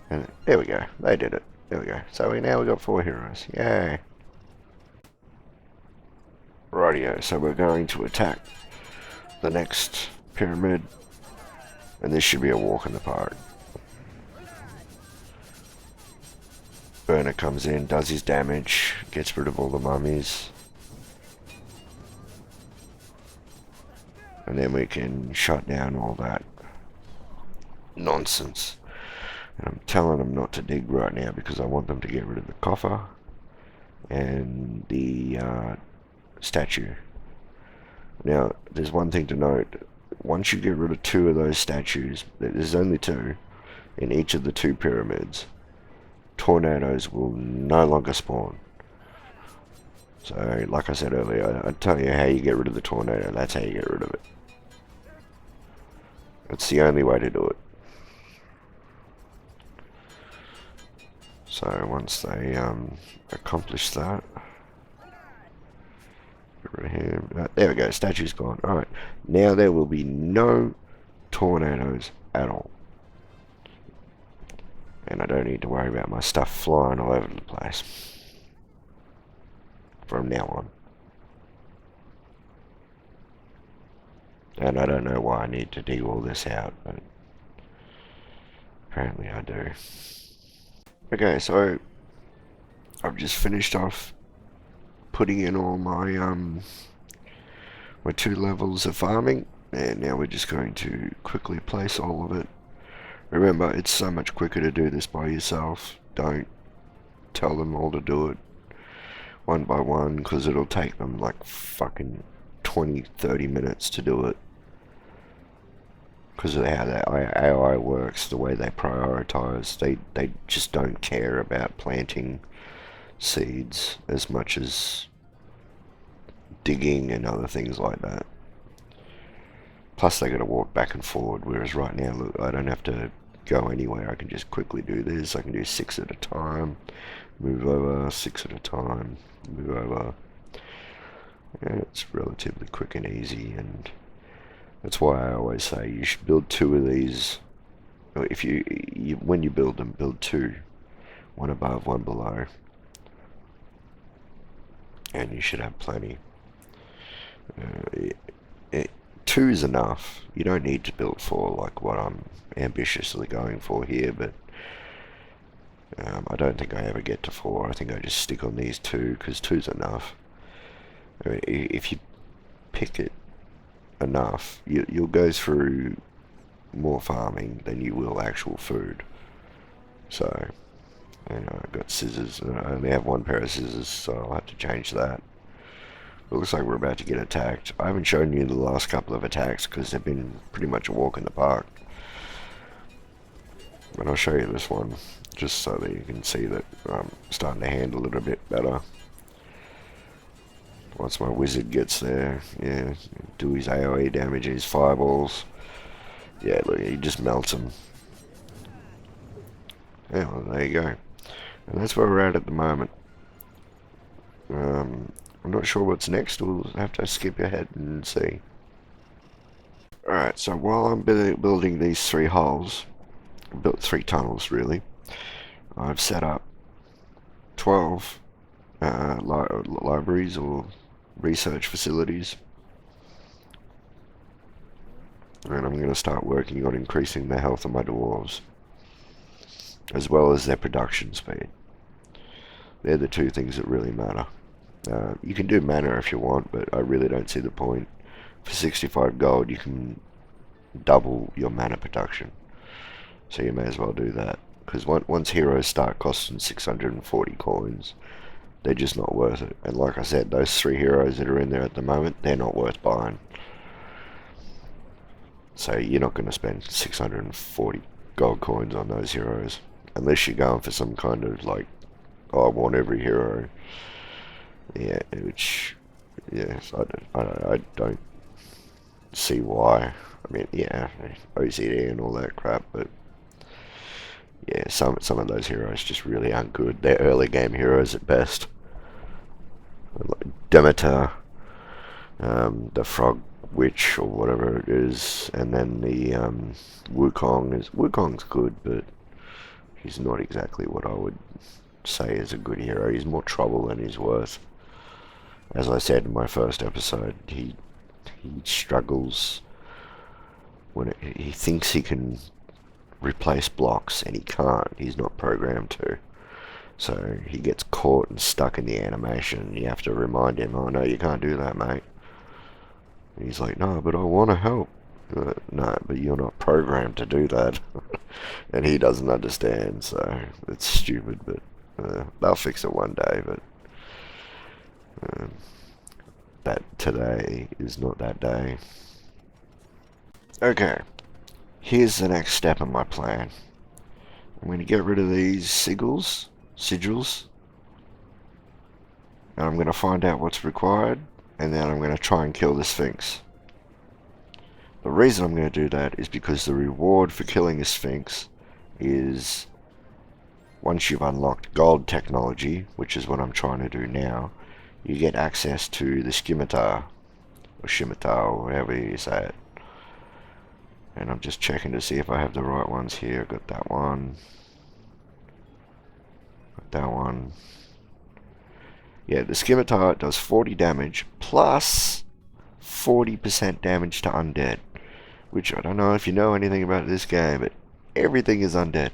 And there we go. They did it. There we go. So now we've got 4 heroes. Yay. Rightio, so we're going to attack the next pyramid. And this should be a walk in the park. Burner comes in, does his damage, gets rid of all the mummies. And then we can shut down all that nonsense. And I'm telling them not to dig right now because I want them to get rid of the coffer and the statue. Now, there's one thing to note. Once you get rid of 2 of those statues, there's only 2 in each of the 2 pyramids, tornadoes will no longer spawn. So, like I said earlier, I'd tell you how you get rid of the tornado. That's how you get rid of it. It's the only way to do it. So once they accomplish that, get rid of him. There we go, statue's gone. Alright, now there will be no tornadoes at all. And I don't need to worry about my stuff flying all over the place from now on. And I don't know why I need to dig all this out, but apparently I do. Okay, so I've just finished off putting in all my my 2 levels of farming, and now we're just going to quickly place all of it. Remember, it's so much quicker to do this by yourself. Don't tell them all to do it one by one, because it'll take them like fucking 20-30 minutes to do it. Because of how that AI works, the way they prioritize, they just don't care about planting seeds as much as digging and other things like that. Plus they got to walk back and forward, whereas right now, look, I don't have to go anywhere. I can just quickly do this. I can do 6 at a time, move over, 6 at a time, move over. And it's relatively quick and easy, and that's why I always say you should build 2 of these. If when you build them, build 2, one above, one below, and you should have plenty. 2 is enough. You don't need to build 4 like what I'm ambitiously going for here, but I don't think I ever get to 4. I think I just stick on these 2 because 2's enough. I mean, if you pick it enough, you'll go through more farming than you will actual food. So, you know, I've got scissors. I only have 1 pair of scissors, so I'll have to change that. It looks like we're about to get attacked. I haven't shown you the last couple of attacks because they've been pretty much a walk in the park. But I'll show you this one, just so that you can see that I'm starting to handle it a bit better. Once my wizard gets there, yeah, do his AoE damage and his fireballs. Yeah, look, he just melts them. Yeah, well, there you go. And that's where we're at the moment. I'm not sure what's next. We'll have to skip ahead and see. Alright, so while I'm building these 3 holes, built 3 tunnels really, I've set up 12 libraries or research facilities, and I'm going to start working on increasing the health of my dwarves as well as their production speed. They're the 2 things that really matter. You can do mana if you want, but I really don't see the point. For 65 gold you can double your mana production, so you may as well do that, because once heroes start costing 640 coins, they're just not worth it. And like I said, those 3 heroes that are in there at the moment, they're not worth buying. So you're not going to spend 640 gold coins on those heroes unless you're going for some kind of like, oh, I want every hero. Yeah, which, yes, I don't see why. I mean, yeah, OCD and all that crap, but yeah, some of those heroes just really aren't good. They're early game heroes at best. Like Demeter, the Frog Witch or whatever it is, and then the Wukong's good, but he's not exactly what I would say is a good hero. He's more trouble than he's worth. As I said in my first episode, he struggles when he thinks he can replace blocks, and he can't. He's not programmed to. So he gets caught and stuck in the animation, and you have to remind him, oh no, you can't do that, mate. And he's like, no, but I want to help. No, but you're not programmed to do that. And he doesn't understand, so it's stupid, but they'll fix it one day, but that today is not that day. Okay, here's the next step in my plan. I'm going to get rid of these sigils, and I'm going to find out what's required, and then I'm going to try and kill the Sphinx. The reason I'm going to do that is because the reward for killing a Sphinx is, once you've unlocked gold technology, which is what I'm trying to do now, you get access to the scimitar, or scimitar, or however you say it. And I'm just checking to see if I have the right ones here. Got that one. Got that one. Yeah, the scimitar does 40 damage plus 40% damage to undead. Which, I don't know if you know anything about this game, but everything is undead.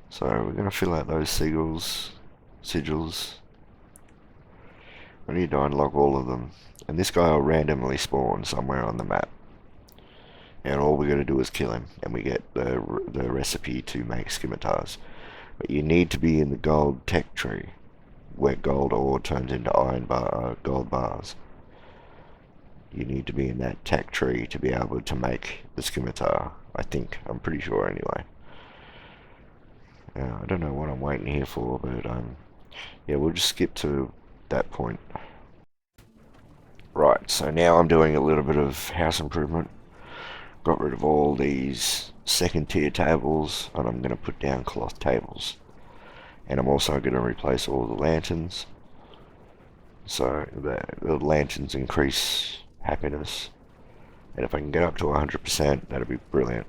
So we're going to fill out those sigils. I need to unlock all of them. And this guy will randomly spawn somewhere on the map. And all we're going to do is kill him. And we get the recipe to make scimitars. But you need to be in the gold tech tree, where gold ore turns into gold bars. You need to be in that tech tree to be able to make the scimitar. I think. I'm pretty sure anyway. I don't know what I'm waiting here for, but yeah, we'll just skip to that point. Right, so now I'm doing a little bit of house improvement. Got rid of all these second tier tables, and I'm going to put down cloth tables. And I'm also going to replace all the lanterns. So the lanterns increase happiness. And if I can get up to 100%, that'd be brilliant.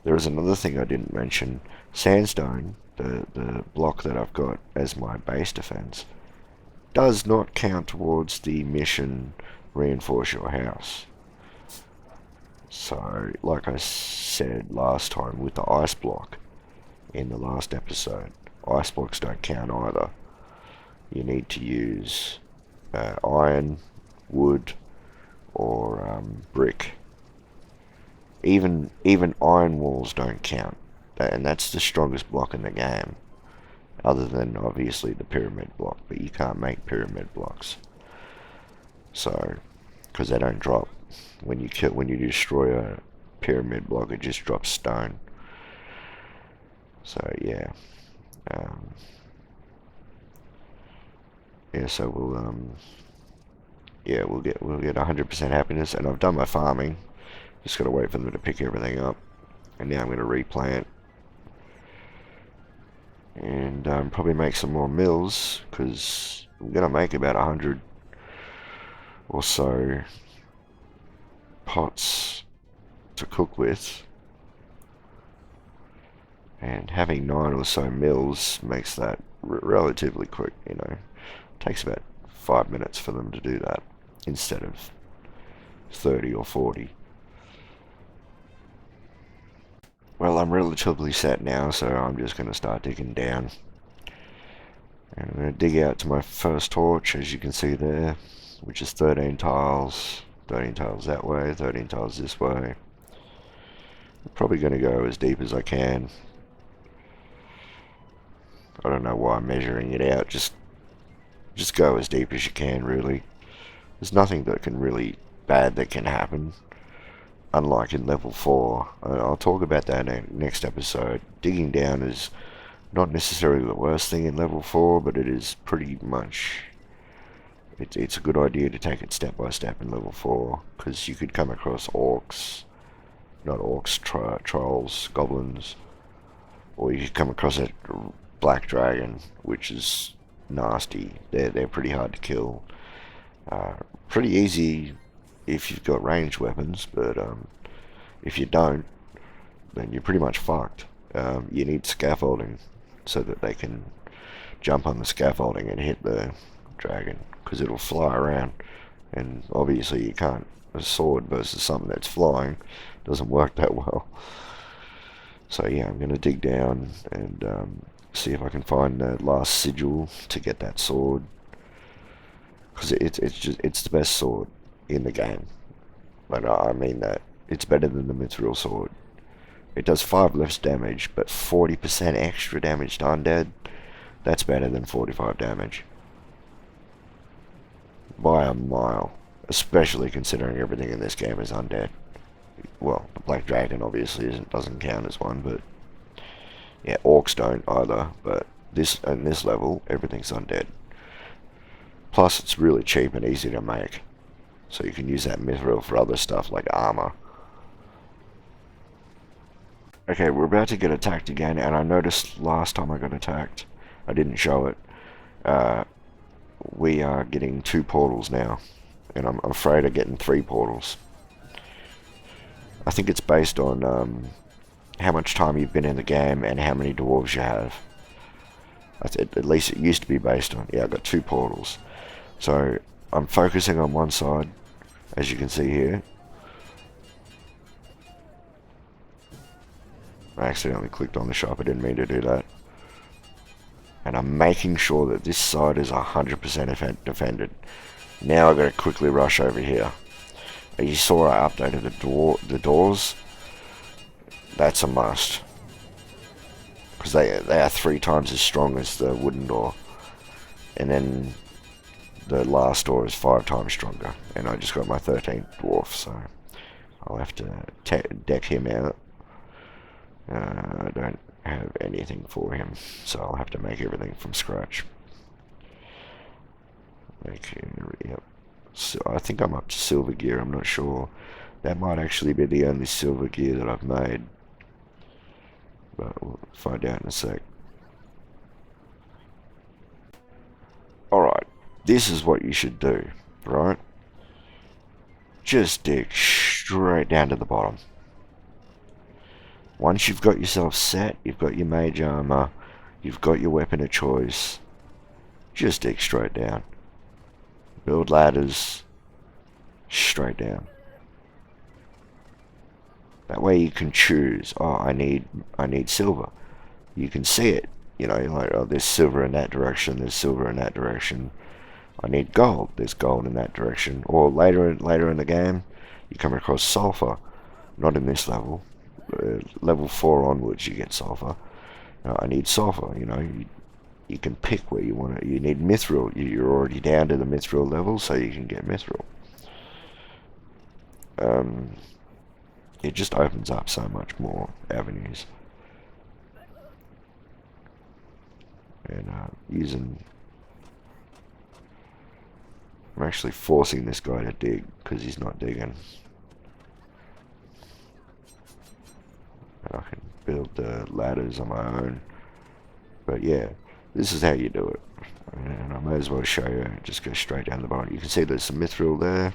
There is another thing I didn't mention. Sandstone, the block that I've got as my base defense, does not count towards the mission reinforce your house. So, like I said last time with the ice block in the last episode, ice blocks don't count either. You need to use iron, wood, or brick. Even iron walls don't count, and that's the strongest block in the game. other than obviously the pyramid block, but you can't make pyramid blocks. So, because they don't drop. When you destroy a pyramid block, it just drops stone. So yeah, um, yeah. So we'll get 100% happiness, and I've done my farming. Just gotta wait for them to pick everything up, and now I'm gonna replant and probably make some more mills because I'm gonna make about 100 or so pots to cook with, and having 9 or so mills makes that relatively quick. It takes about 5 minutes for them to do that instead of 30 or 40. Well, I'm relatively set now, so I'm just going to start digging down. And I'm going to dig out to my first torch, as you can see there, which is 13 tiles. 13 tiles that way, 13 tiles this way. I'm probably going to go as deep as I can. I don't know why I'm measuring it out. Just go as deep as you can, really. There's nothing that can really bad that can happen. Unlike in level 4. I'll talk about that in next episode. Digging down is not necessarily the worst thing in level 4, but it is pretty much... It's a good idea to take it step by step in level 4, because you could come across orcs, not orcs, trolls, goblins, or you could come across a black dragon, which is nasty. They're pretty hard to kill. Pretty easy if you've got ranged weapons, but if you don't, then you're pretty much fucked. You need scaffolding so that they can jump on the scaffolding and hit the dragon, because it'll fly around, and obviously you can't. A sword versus something that's flying doesn't work that well. So yeah, I'm going to dig down and see if I can find the last sigil to get that sword, because it's the best sword in the game. But I mean that it's better than the mithril sword. It does 5 less damage, but 40% extra damage to undead. That's better than 45 damage by a mile, especially considering everything in this game is undead. Well, the black dragon obviously doesn't count as one, but yeah, orcs don't either. But in this level, everything's undead. Plus, it's really cheap and easy to make, so you can use that mithril for other stuff like armor. Okay, we're about to get attacked again, and I noticed last time I got attacked, I didn't show it. We are getting 2 portals now, and I'm afraid of getting 3 portals. I think it's based on how much time you've been in the game and how many dwarves you have. At least it used to be based on. Yeah, I've got 2 portals. So I'm focusing on one side, as you can see here. I accidentally clicked on the shop, I didn't mean to do that. And I'm making sure that this side is 100% defended. Now I've got to quickly rush over here. You saw I updated the doors. That's a must, because they are 3 times as strong as the wooden door, and then the last door is 5 times stronger. And I just got my 13th dwarf, so I'll have to deck him out. I don't have anything for him, so I'll have to make everything from scratch. Yep. So I think I'm up to silver gear, I'm not sure. That might actually be the only silver gear that I've made, but we'll find out in a sec. Alright, this is what you should do, right? Just dig straight down to the bottom. Once you've got yourself set, you've got your mage armor, you've got your weapon of choice, just dig straight down. Build ladders straight down. That way you can choose, oh, I need silver. You can see it, like, oh, there's silver in that direction, there's silver in that direction. I need gold, there's gold in that direction. Or later in the game, you come across sulfur. Not in this level. Level 4 onwards you get sulfur. I need sulfur, you can pick where you want it. You need mithril. You're already down to the mithril level, so you can get mithril. It just opens up so much more avenues. And I'm actually forcing this guy to dig because he's not digging. And I can build the ladders on my own. But yeah, this is how you do it. And I may as well show you. Just go straight down the bottom. You can see there's some mithril there.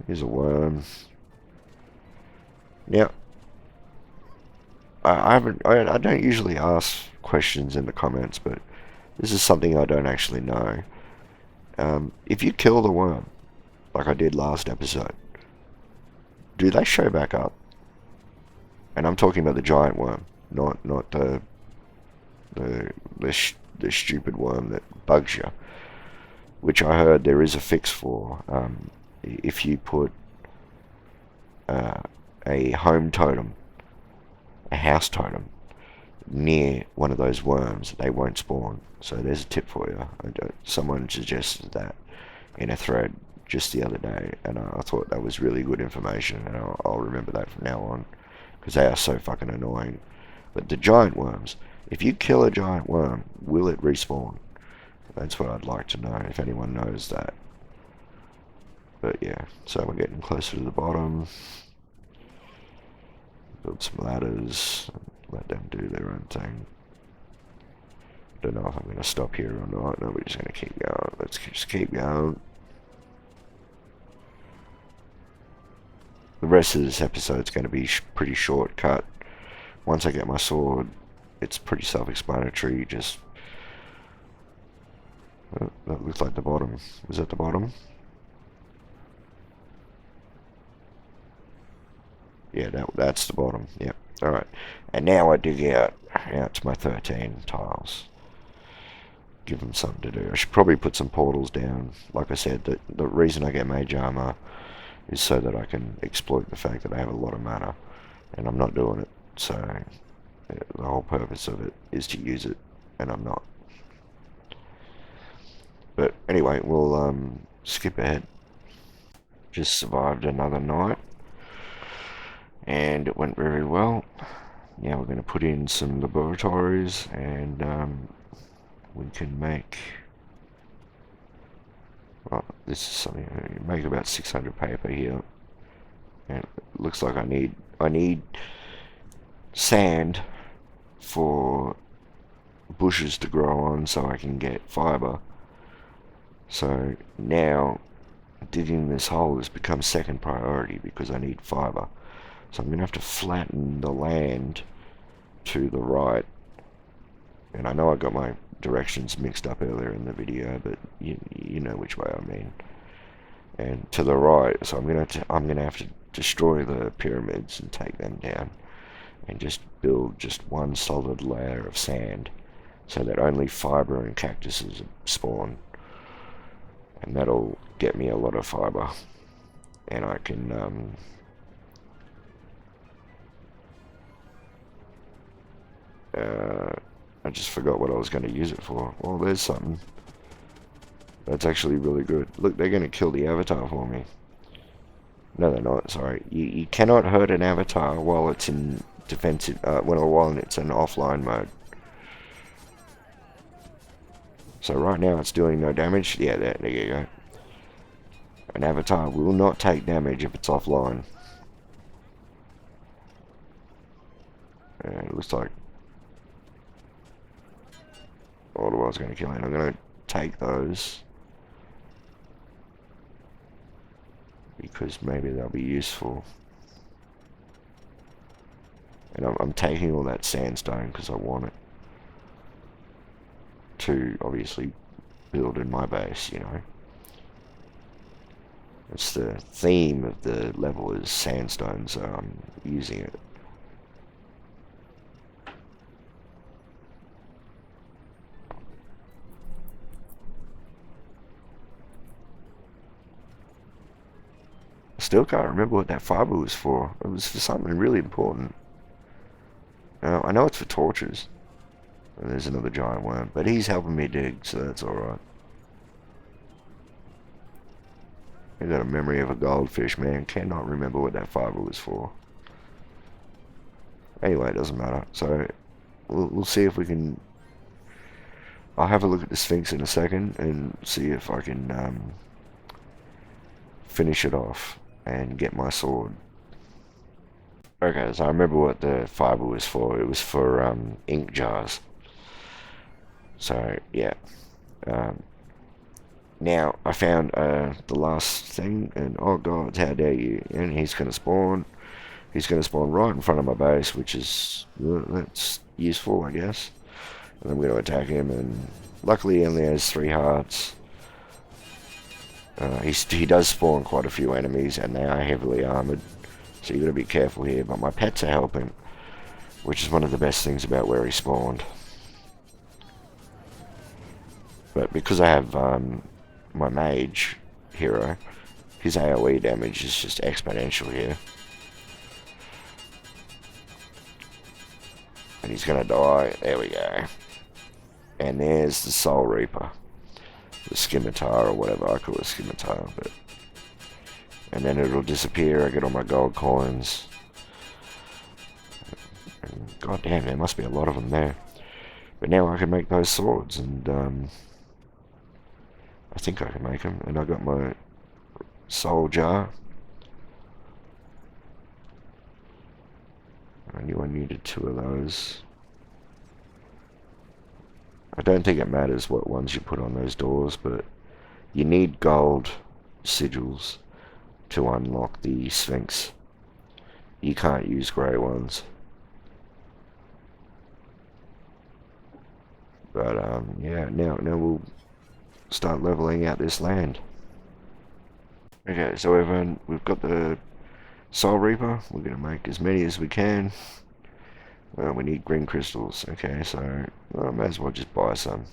Here's a worm. Now, I don't usually ask questions in the comments, but this is something I don't actually know. If you kill the worm, like I did last episode, do they show back up? And I'm talking about the giant worm, not the stupid worm that bugs you, which I heard there is a fix for. If you put a home totem, a house totem, near one of those worms, they won't spawn. So there's a tip for you. Someone suggested that in a thread just the other day, and I thought that was really good information, and I'll remember that from now on, because they are so fucking annoying. But the giant worms, if you kill a giant worm, will it respawn? That's what I'd like to know, if anyone knows that. But yeah, so we're getting closer to the bottom. Build some ladders, let them do their own thing. Don't know if I'm going to stop here or not. No, we're just going to keep going. Let's just keep going. The rest of this episode is going to be pretty shortcut. Once I get my sword, it's pretty self-explanatory. Just that looks like the bottom. Was that the bottom? Yeah, that's the bottom. Yep. All right. And now I dig out to my 13 tiles. Give them something to do. I should probably put some portals down. Like I said, the reason I get mage armor is so that I can exploit the fact that I have a lot of mana, and I'm not doing it. So the whole purpose of it is to use it, and I'm not. But anyway, we'll skip ahead. Just survived another night, and it went very well. Now we're going to put in some laboratories, and we can make, well, this is something, make about 600 paper here, and it looks like I need sand for bushes to grow on so I can get fiber. So now digging this hole has become second priority because I need fiber. So I'm going to have to flatten the land to the right, and I know I got my directions mixed up earlier in the video, but you know which way I mean. And to the right, so I'm gonna have to destroy the pyramids and take them down, and just build just one solid layer of sand, so that only fiber and cactuses spawn, and that'll get me a lot of fiber, and I can I just forgot what I was going to use it for. Well, there's something. That's actually really good. Look, they're going to kill the avatar for me. No, they're not. Sorry. You cannot hurt an avatar while it's in defensive, while it's in offline mode. So right now it's doing no damage. Yeah, there you go. An avatar will not take damage if it's offline. And it looks like all the was going to kill it. I'm going to take those because maybe they'll be useful. And I'm taking all that sandstone because I want it to obviously build in my base, you know. It's the theme of the level is sandstone, so I'm using it. Still can't remember what that fiber was for. It was for something really important. I know it's for torches. And there's another giant worm, but he's helping me dig, so that's alright. I got a memory of a goldfish, man. Cannot remember what that fiber was for. Anyway, it doesn't matter. So, we'll see if we can... I'll have a look at the Sphinx in a second and see if I can finish it off and get my sword. Okay, so I remember what the fiber was for. It was for ink jars. So, yeah. Now, I found the last thing, and oh god, how dare you. And he's going to spawn. He's going to spawn right in front of my base, which is, that's useful, I guess. And I'm going to attack him, and luckily he only has 3 hearts. He does spawn quite a few enemies, and they are heavily armored. So you got to be careful here, but my pets are helping, which is one of the best things about where he spawned. But because I have my mage hero, his AoE damage is just exponential here. And he's gonna die. There we go. And there's the Soul Reaper. The scimitar or whatever, I call it scimitar, but... And then it'll disappear, I get all my gold coins. And god damn, there must be a lot of them there. But now I can make those swords, and I think I can make them. And I got my soul jar. I knew I needed 2 of those. I don't think it matters what ones you put on those doors, but you need gold sigils to unlock the Sphinx. You can't use grey ones. But yeah, now we'll start leveling out this land. Okay, so everyone, we've got the Soul Reaper. We're gonna make as many as we can. We need green crystals. Okay, so I may as well just buy some.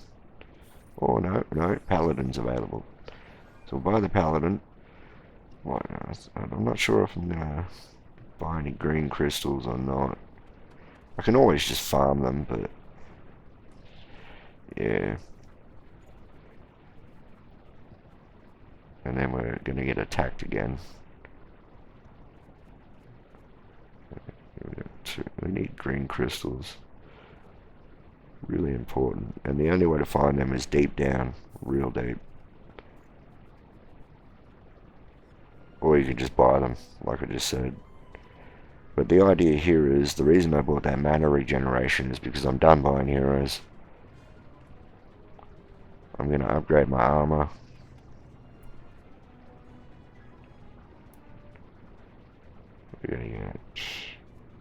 Oh no, Paladin's available. So we'll buy the Paladin. What? I'm not sure if I'm gonna buy any green crystals or not. I can always just farm them, but yeah. And then we're gonna get attacked again. We need green crystals. Really important. And the only way to find them is deep down. Real deep. Or you can just buy them, like I just said. But the idea here is, the reason I bought that mana regeneration is because I'm done buying heroes. I'm going to upgrade my armor. We're going to get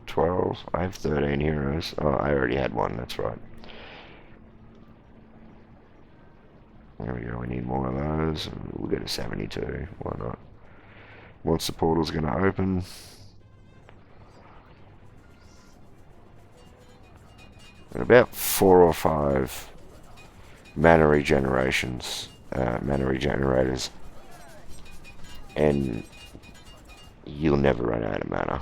12. I have 13 heroes. Oh, I already had one, that's right. There we go, we need more of those. We'll go to 72, why not? Once the portal's going to open. And about 4 or 5 mana regenerations, mana regenerators, and you'll never run out of mana.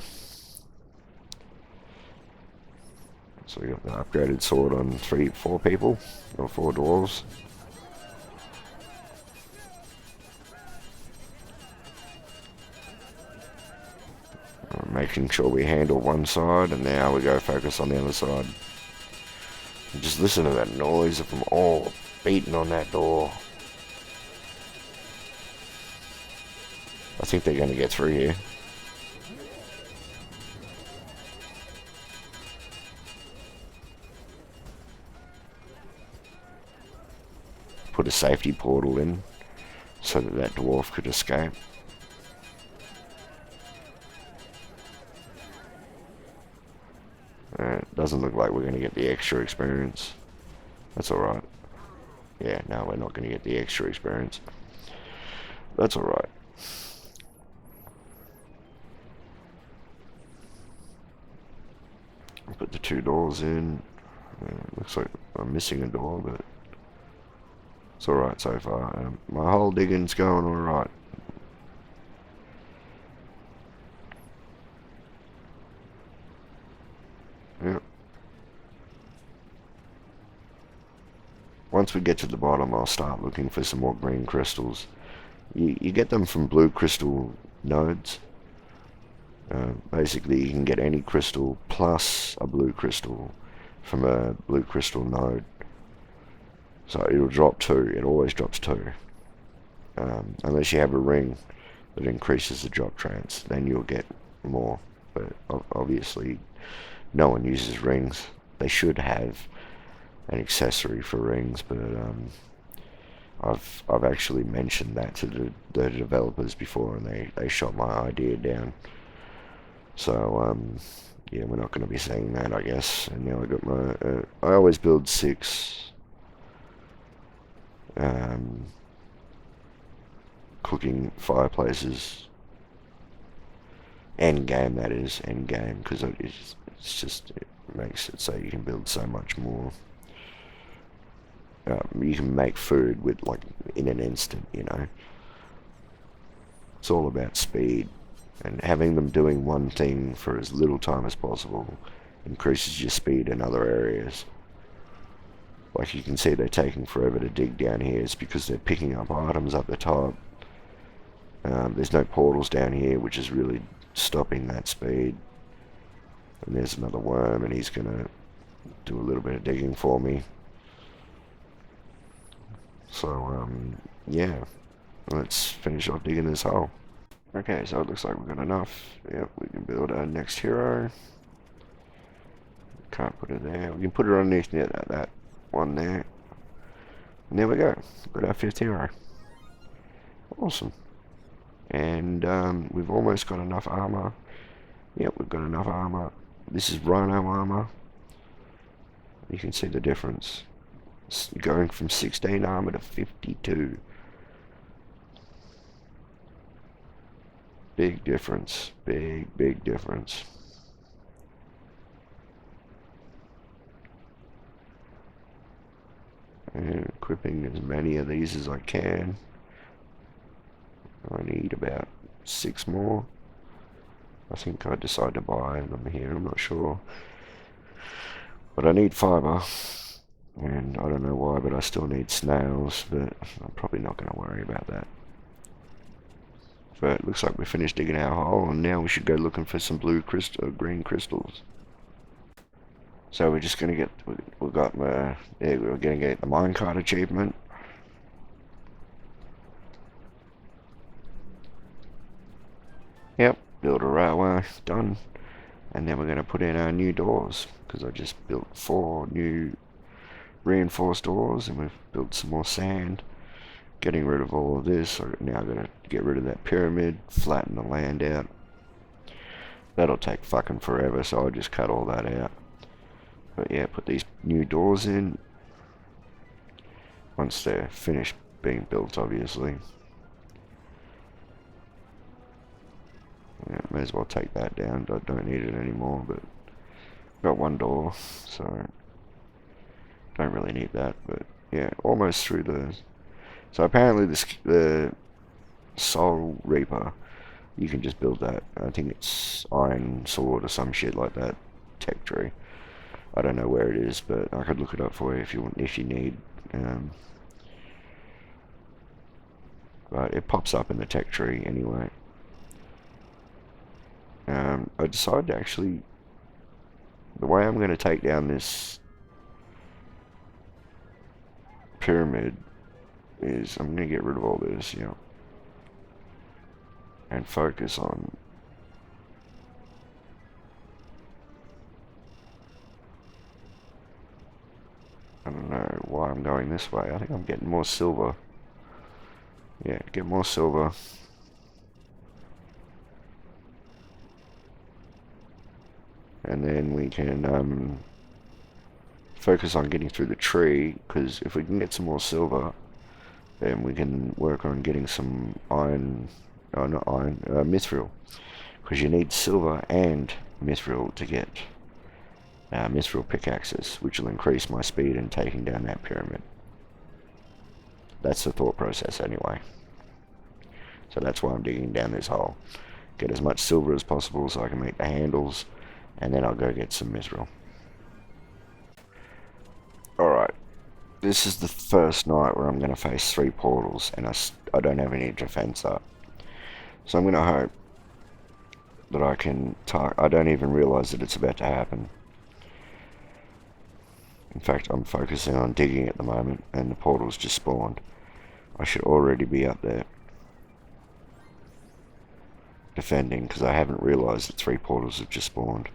So we got the upgraded sword on 4 people, or 4 dwarves. Making sure we handle one side, and now we go focus on the other side. Just listen to that noise of them all beating on that door. I think they're going to get through here. Put a safety portal in so that dwarf could escape. Doesn't look like we're going to get the extra experience. That's alright. Yeah, no, we're not going to get the extra experience. That's alright. Put the 2 doors in. Looks like I'm missing a door, but it's alright so far. My hole digging's going alright. Yep. once we get to the bottom, I'll start looking for some more green crystals. You get them from blue crystal nodes. Basically, you can get any crystal plus a blue crystal from a blue crystal node. So it'll drop 2. It always drops 2. Unless you have a ring that increases the drop chance, then you'll get more. But obviously, no one uses rings. They should have an accessory for rings, but I've actually mentioned that to the developers before, and they shot my idea down. So yeah, we're not going to be saying that, I guess. And now I got my I always build 6 cooking fireplaces. End game, that is, end game, because it makes it so you can build so much more. You can make food with, like, in an instant, you know. It's all about speed, and having them doing one thing for as little time as possible increases your speed in other areas. Like, you can see they're taking forever to dig down here. It's because they're picking up items up the top. There's no portals down here, which is really stopping that speed. And there's another worm, and he's gonna do a little bit of digging for me. So yeah, let's finish off digging this hole. Okay, so it looks like we've got enough. Yep, we can build our next hero. Can't put it there. We can put it underneath that one there. And there we go. We've got our 5th hero. Awesome. And we've almost got enough armor. Yep, we've got enough armor. This is Rhino armor. You can see the difference. It's going from 16 armor to 52. Big difference. Big difference. And equipping as many of these as I can. I need about 6 more. I think I decided to buy them here, I'm not sure. But I need fiber. And I don't know why, but I still need snails, but I'm probably not going to worry about that. But it looks like we finished digging our hole, and now we should go looking for some green crystals. So we're just going to get, we're going to get the minecart achievement. Yep, build a railway, done. And then we're going to put in our new doors, because I just built 4 new reinforced doors, and we've built some more sand. Getting rid of all of this. I'm now going to get rid of that pyramid, flatten the land out. That'll take fucking forever, so I'll just cut all that out. But yeah, put these new doors in. Once they're finished being built, obviously. Yeah, may as well take that down. I don't need it anymore, but got 1 door, so don't really need that. But yeah, almost through the... So apparently the Soul Reaper, you can just build that. I think it's Iron Sword or some shit like that tech tree. I don't know where it is, but I could look it up for you if you need. But it pops up in the tech tree anyway. I decided to actually, the way I'm going to take down this pyramid is I'm going to get rid of all this, you know, and focus on I don't know why I'm going this way. I think I'm getting more silver. Yeah, get more silver. And then we can focus on getting through the tree, because if we can get some more silver, then we can work on getting some iron, not iron, mithril, because you need silver and mithril to get mithril pickaxes, which will increase my speed in taking down that pyramid. That's the thought process anyway. So that's why I'm digging down this hole. Get as much silver as possible so I can make the handles, and then I'll go get some mithril. Alright, This is the first night where I'm going to face 3 portals, and I don't have any defense up. So I'm going to hope that I can... I don't even realize that it's about to happen. In fact, I'm focusing on digging at the moment, and the portal's just spawned. I should already be up there defending, because I haven't realized that 3 portals have just spawned.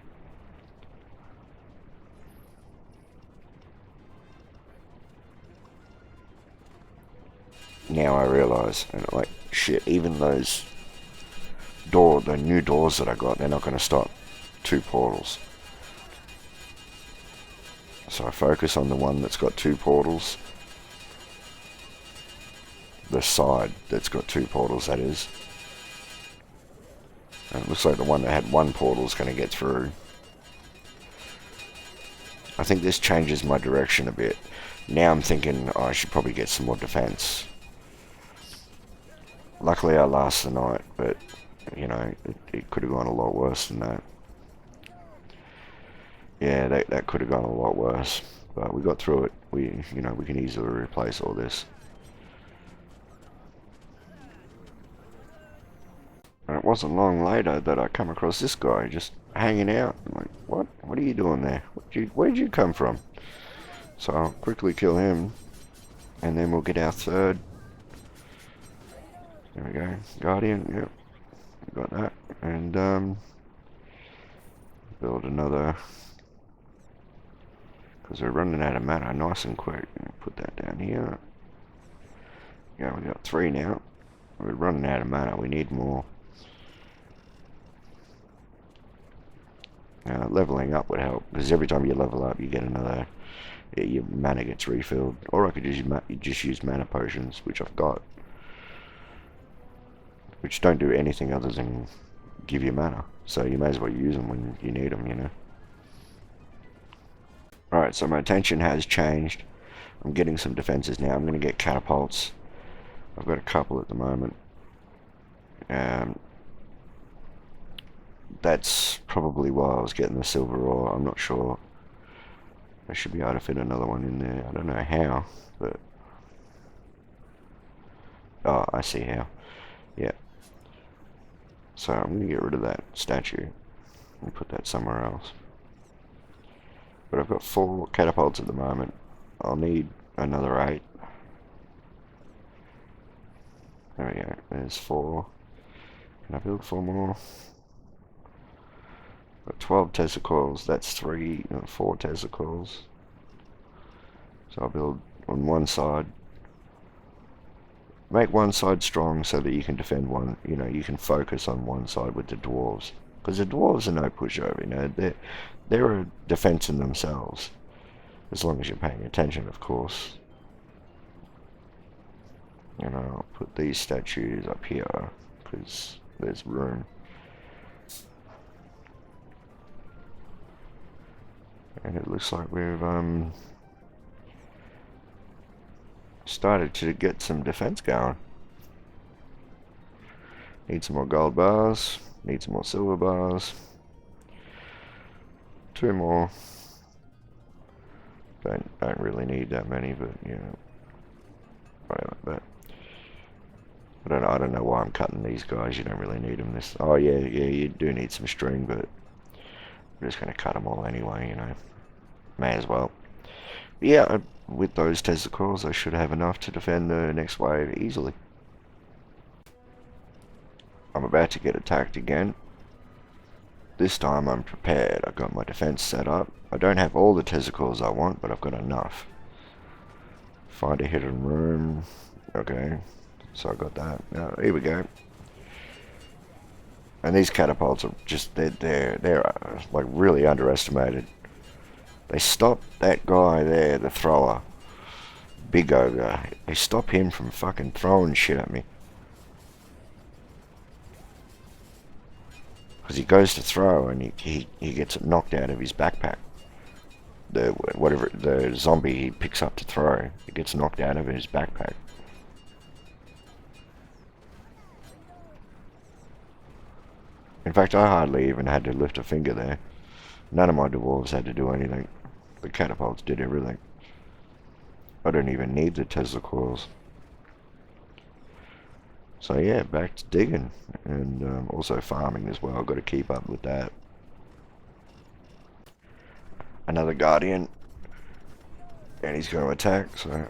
Now I realize, and like, shit, even those the new doors that I got, they're not going to stop 2 portals. So I focus on the one that's got 2 portals. The side that's got 2 portals, that is. And it looks like the one that had 1 portal is going to get through. I think this changes my direction a bit. Now I'm thinking, oh, I should probably get some more defense. Luckily I last the night, but, you know, it could have gone a lot worse than that. Yeah, that could have gone a lot worse. But we got through it. We can easily replace all this. And it wasn't long later that I come across this guy just hanging out. I'm like, what? What are you doing there? Where'd you come from? So I'll quickly kill him, and then we'll get our 3rd. There we go. Guardian, yep. Got that. And, build another, because we're running out of mana nice and quick. Put that down here. Yeah, we got 3 now. We're running out of mana. We need more. Leveling up would help, because every time you level up, you get another. Your mana gets refilled. Or I could just use mana potions, which I've got, which don't do anything other than give you mana. So you may as well use them when you need them, you know. Alright, so my attention has changed. I'm getting some defenses now. I'm going to get catapults. I've got a couple at the moment. That's probably why I was getting the silver ore. I'm not sure. I should be able to fit another one in there. I don't know how, but... Oh, I see how. Yeah. So I'm going to get rid of that statue and put that somewhere else. But I've got 4 catapults at the moment. I'll need another 8. There we go. There's 4. Can I build 4 more? Got 12 Tesla coils. That's 4 Tesla coils. So I'll build on one side. Make one side strong so that you can defend one. You know, you can focus on one side with the dwarves, because the dwarves are no pushover. You know, they're a defense in themselves, as long as you're paying attention, of course. You know, I'll put these statues up here because there's room. And it looks like we've started to get some defense going. Need some more gold bars. Need some more silver bars. 2 more. Don't really need that many, but you know, whatever. But I don't know why I'm cutting these guys. You don't really need them. Oh yeah, you do need some string, but I'm just gonna cut them all anyway. You know, may as well. But yeah, with those testicles, I should have enough to defend the next wave easily. I'm about to get attacked again. This time I'm prepared. I've got my defense set up. I don't have all the testicles I want, but I've got enough. Find a hidden room. Okay, so I got that. Now, here we go. And these catapults are just, they're like really underestimated. They stop that guy there, the thrower, Big Ogre. They stop him from fucking throwing shit at me. Because he goes to throw and he gets it knocked out of his backpack. The zombie he picks up to throw, it gets knocked out of his backpack. In fact, I hardly even had to lift a finger there. None of my dwarves had to do anything. The catapults did everything. I don't even need the Tesla coils. So yeah, back to digging, and also farming as well. I've got to keep up with that. Another Guardian, and he's going to attack, so...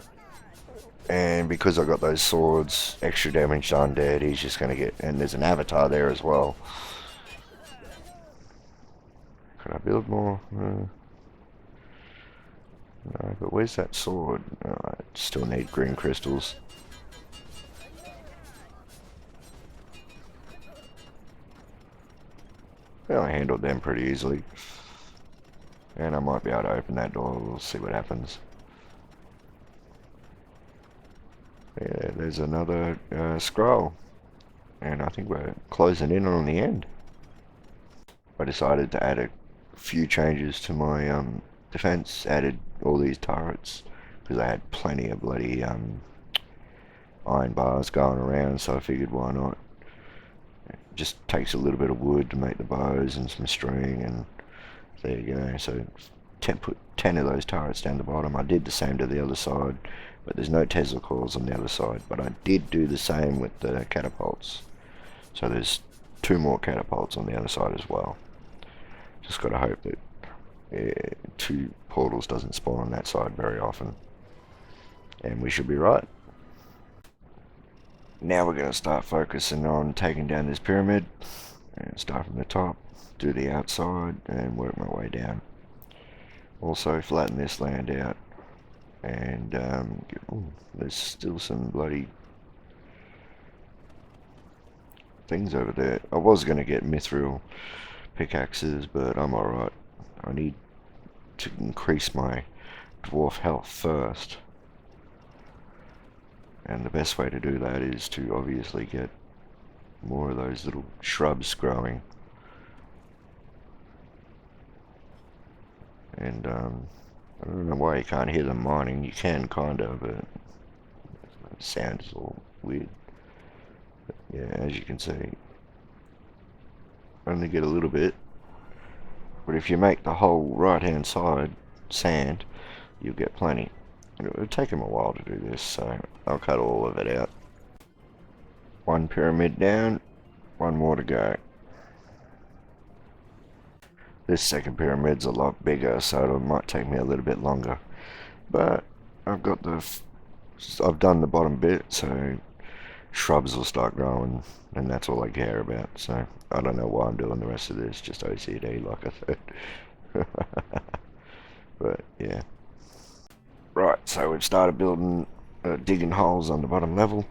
And because I got those swords, extra damage to undead, he's just going to get... And there's an avatar there as well. Can I build more? No, but where's that sword? Oh, I still need green crystals. Well, I handled them pretty easily. And I might be able to open that door. We'll see what happens. Yeah, there's another scroll. And I think we're closing in on the end. I decided to add a few changes to my defense. Added all these turrets because I had plenty of bloody iron bars going around, so I figured why not. It just takes a little bit of wood to make the bows and some string, and there you go. So put 10 of those turrets down the bottom. I did the same to the other side, but there's no Tesla coils on the other side. But I did do the same with the catapults. So there's 2 more catapults on the other side as well. Just got to hope that 2 portals doesn't spawn on that side very often. And we should be right. Now we're going to start focusing on taking down this pyramid. And start from the top, do the outside, and work my way down. Also flatten this land out. And there's still some bloody things over there. I was going to get mithril pickaxes, but I'm alright. I need to increase my dwarf health first. And the best way to do that is to obviously get more of those little shrubs growing. And I don't know why you can't hear them mining. You can kind of, but the sound is all weird. But yeah, as you can see, only get a little bit. But if you make the whole right hand side sand, you'll get plenty. It'll take them a while to do this, so I'll cut all of it out. 1 pyramid down, 1 more to go. This second pyramid's a lot bigger, so it might take me a little bit longer. But I've done the bottom bit, so shrubs will start growing, and that's all I care about. So I don't know why I'm doing the rest of this, just OCD, like I said. But yeah. Right, so we've started building, digging holes on the bottom level.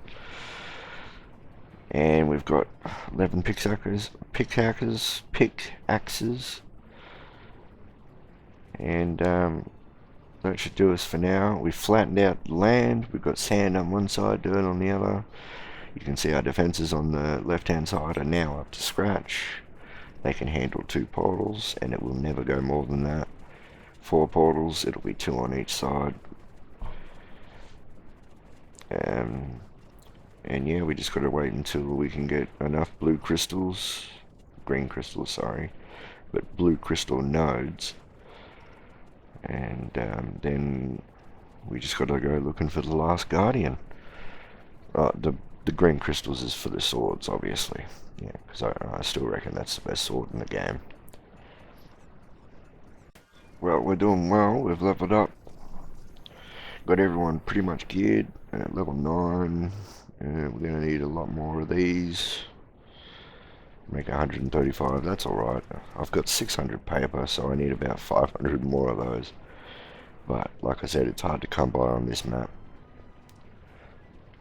And we've got 11 pickaxes. And that should do us for now. We've flattened out the land. We've got sand on one side, dirt on the other. You can see our defenses on the left hand side are now up to scratch. They can handle 2 portals, and it will never go more than that. 4 portals, it'll be 2 on each side. And yeah, we just gotta wait until we can get enough green crystals, but blue crystal nodes. And then we just gotta go looking for the last guardian. The green crystals is for the swords, obviously. Yeah, because I still reckon that's the best sword in the game. Well, we're doing well. We've leveled up. Got everyone pretty much geared at level 9. We're going to need a lot more of these. Make 135, that's alright. I've got 600 paper, so I need about 500 more of those. But, like I said, it's hard to come by on this map.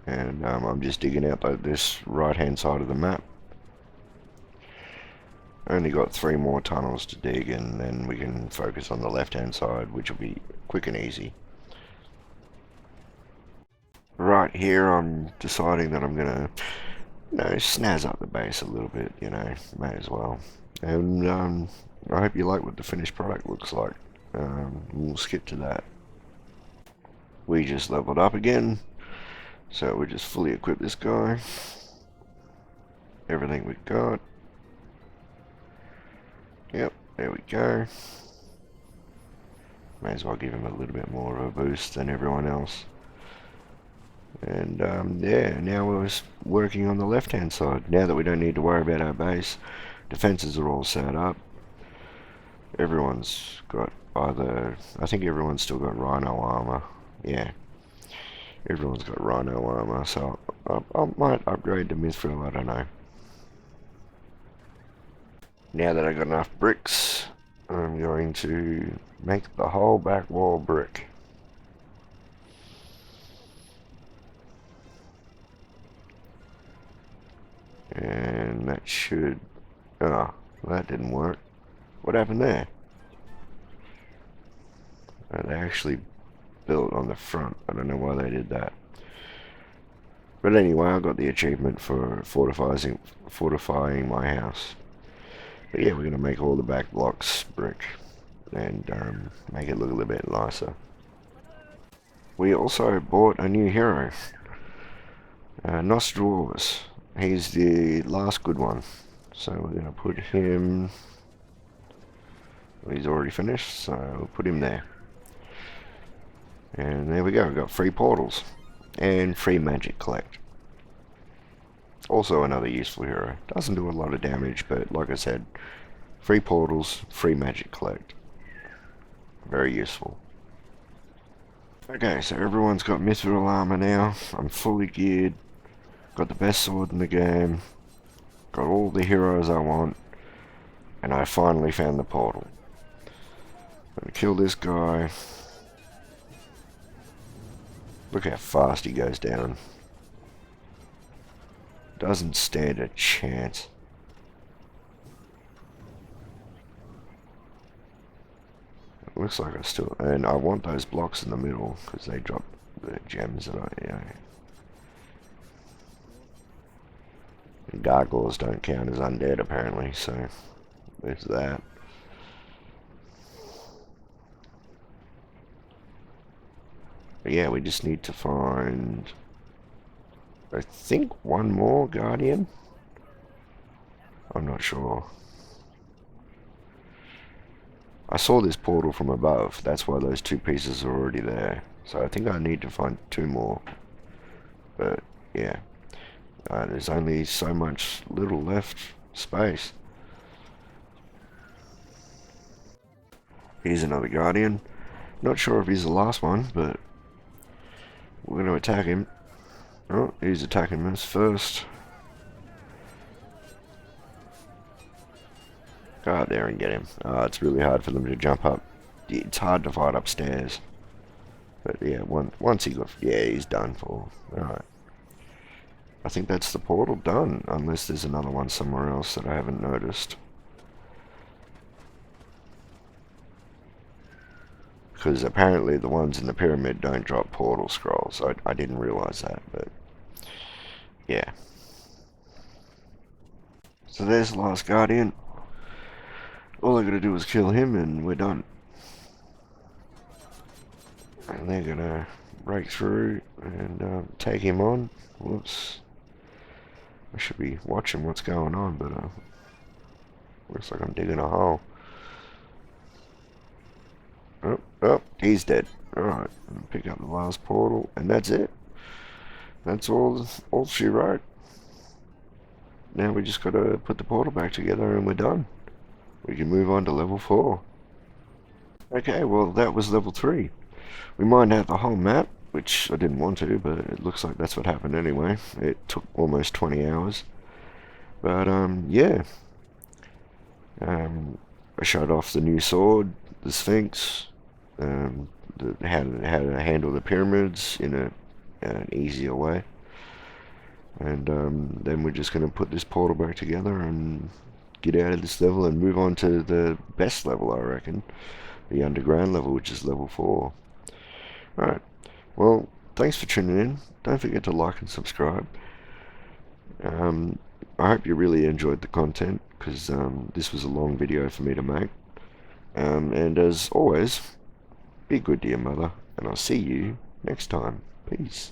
And I'm just digging out this right-hand side of the map. Only got 3 more tunnels to dig, and then we can focus on the left-hand side, which will be quick and easy. Right here, I'm deciding that I'm gonna, snazz up the base a little bit. May as well. And I hope you like what the finished product looks like. We'll skip to that. We just leveled up again, so we just fully equip this guy. Everything we got. Yep, there we go. May as well give him a little bit more of a boost than everyone else. And yeah, now we're working on the left-hand side. Now that we don't need to worry about our base, defenses are all set up. Everyone's got either, I think everyone's still got rhino armor. Yeah, everyone's got rhino armor, so I might upgrade to mithril, I don't know. Now that I got enough bricks, I'm going to make the whole back wall brick. And that should, oh, that didn't work. What happened there? They actually built on the front. I don't know why they did that. But anyway, I got the achievement for fortifying my house. But yeah, we're going to make all the back blocks brick and make it look a little bit nicer. We also bought a new hero, Nostrovus. He's the last good one. So we're going to put him... He's already finished, so we'll put him there. And there we go, we've got free portals and free magic collect. Also another useful hero. Doesn't do a lot of damage, but like I said, free portals, free magic collect. Very useful. Okay, so everyone's got mithril armor now. I'm fully geared. Got the best sword in the game. Got all the heroes I want. And I finally found the portal. I'm gonna kill this guy. Look how fast he goes down. Doesn't stand a chance. It looks like I still... And I want those blocks in the middle, because they drop the gems that I... And gargoyles don't count as undead, apparently, so... There's that. But yeah, we just need to find... I think one more guardian? I'm not sure. I saw this portal from above, that's why those two pieces are already there. So I think I need to find two more. But yeah, there's only so much little left space. Here's another guardian. Not sure if he's the last one, but we're going to attack him. Oh, he's attacking us first. Go up there and get him. It's really hard for them to jump up. It's hard to fight upstairs. But yeah, once he got... Yeah, he's done for. Alright. I think that's the portal done. Unless there's another one somewhere else that I haven't noticed. Because apparently the ones in the pyramid don't drop portal scrolls. I didn't realize that, but... Yeah. So there's the last guardian. All I gotta do is kill him and we're done. And they're gonna break through and take him on. Whoops. I should be watching what's going on, but looks like I'm digging a hole. Oh, he's dead. Alright, pick up the last portal, and that's it. That's all she wrote. Now we just gotta put the portal back together and we're done. We can move on to level 4. Okay, well that was level 3. We mined out the whole map, which I didn't want to, but it looks like that's what happened anyway. It took almost 20 hours. But yeah. I showed off the new sword, the Sphinx, how to handle the pyramids in an easier way. And then we're just going to put this portal back together and get out of this level and move on to the best level, I reckon. The underground level, which is level 4. Alright, well, thanks for tuning in. Don't forget to like and subscribe. I hope you really enjoyed the content, because this was a long video for me to make. And as always, be good to your mother, and I'll see you next time. Peace.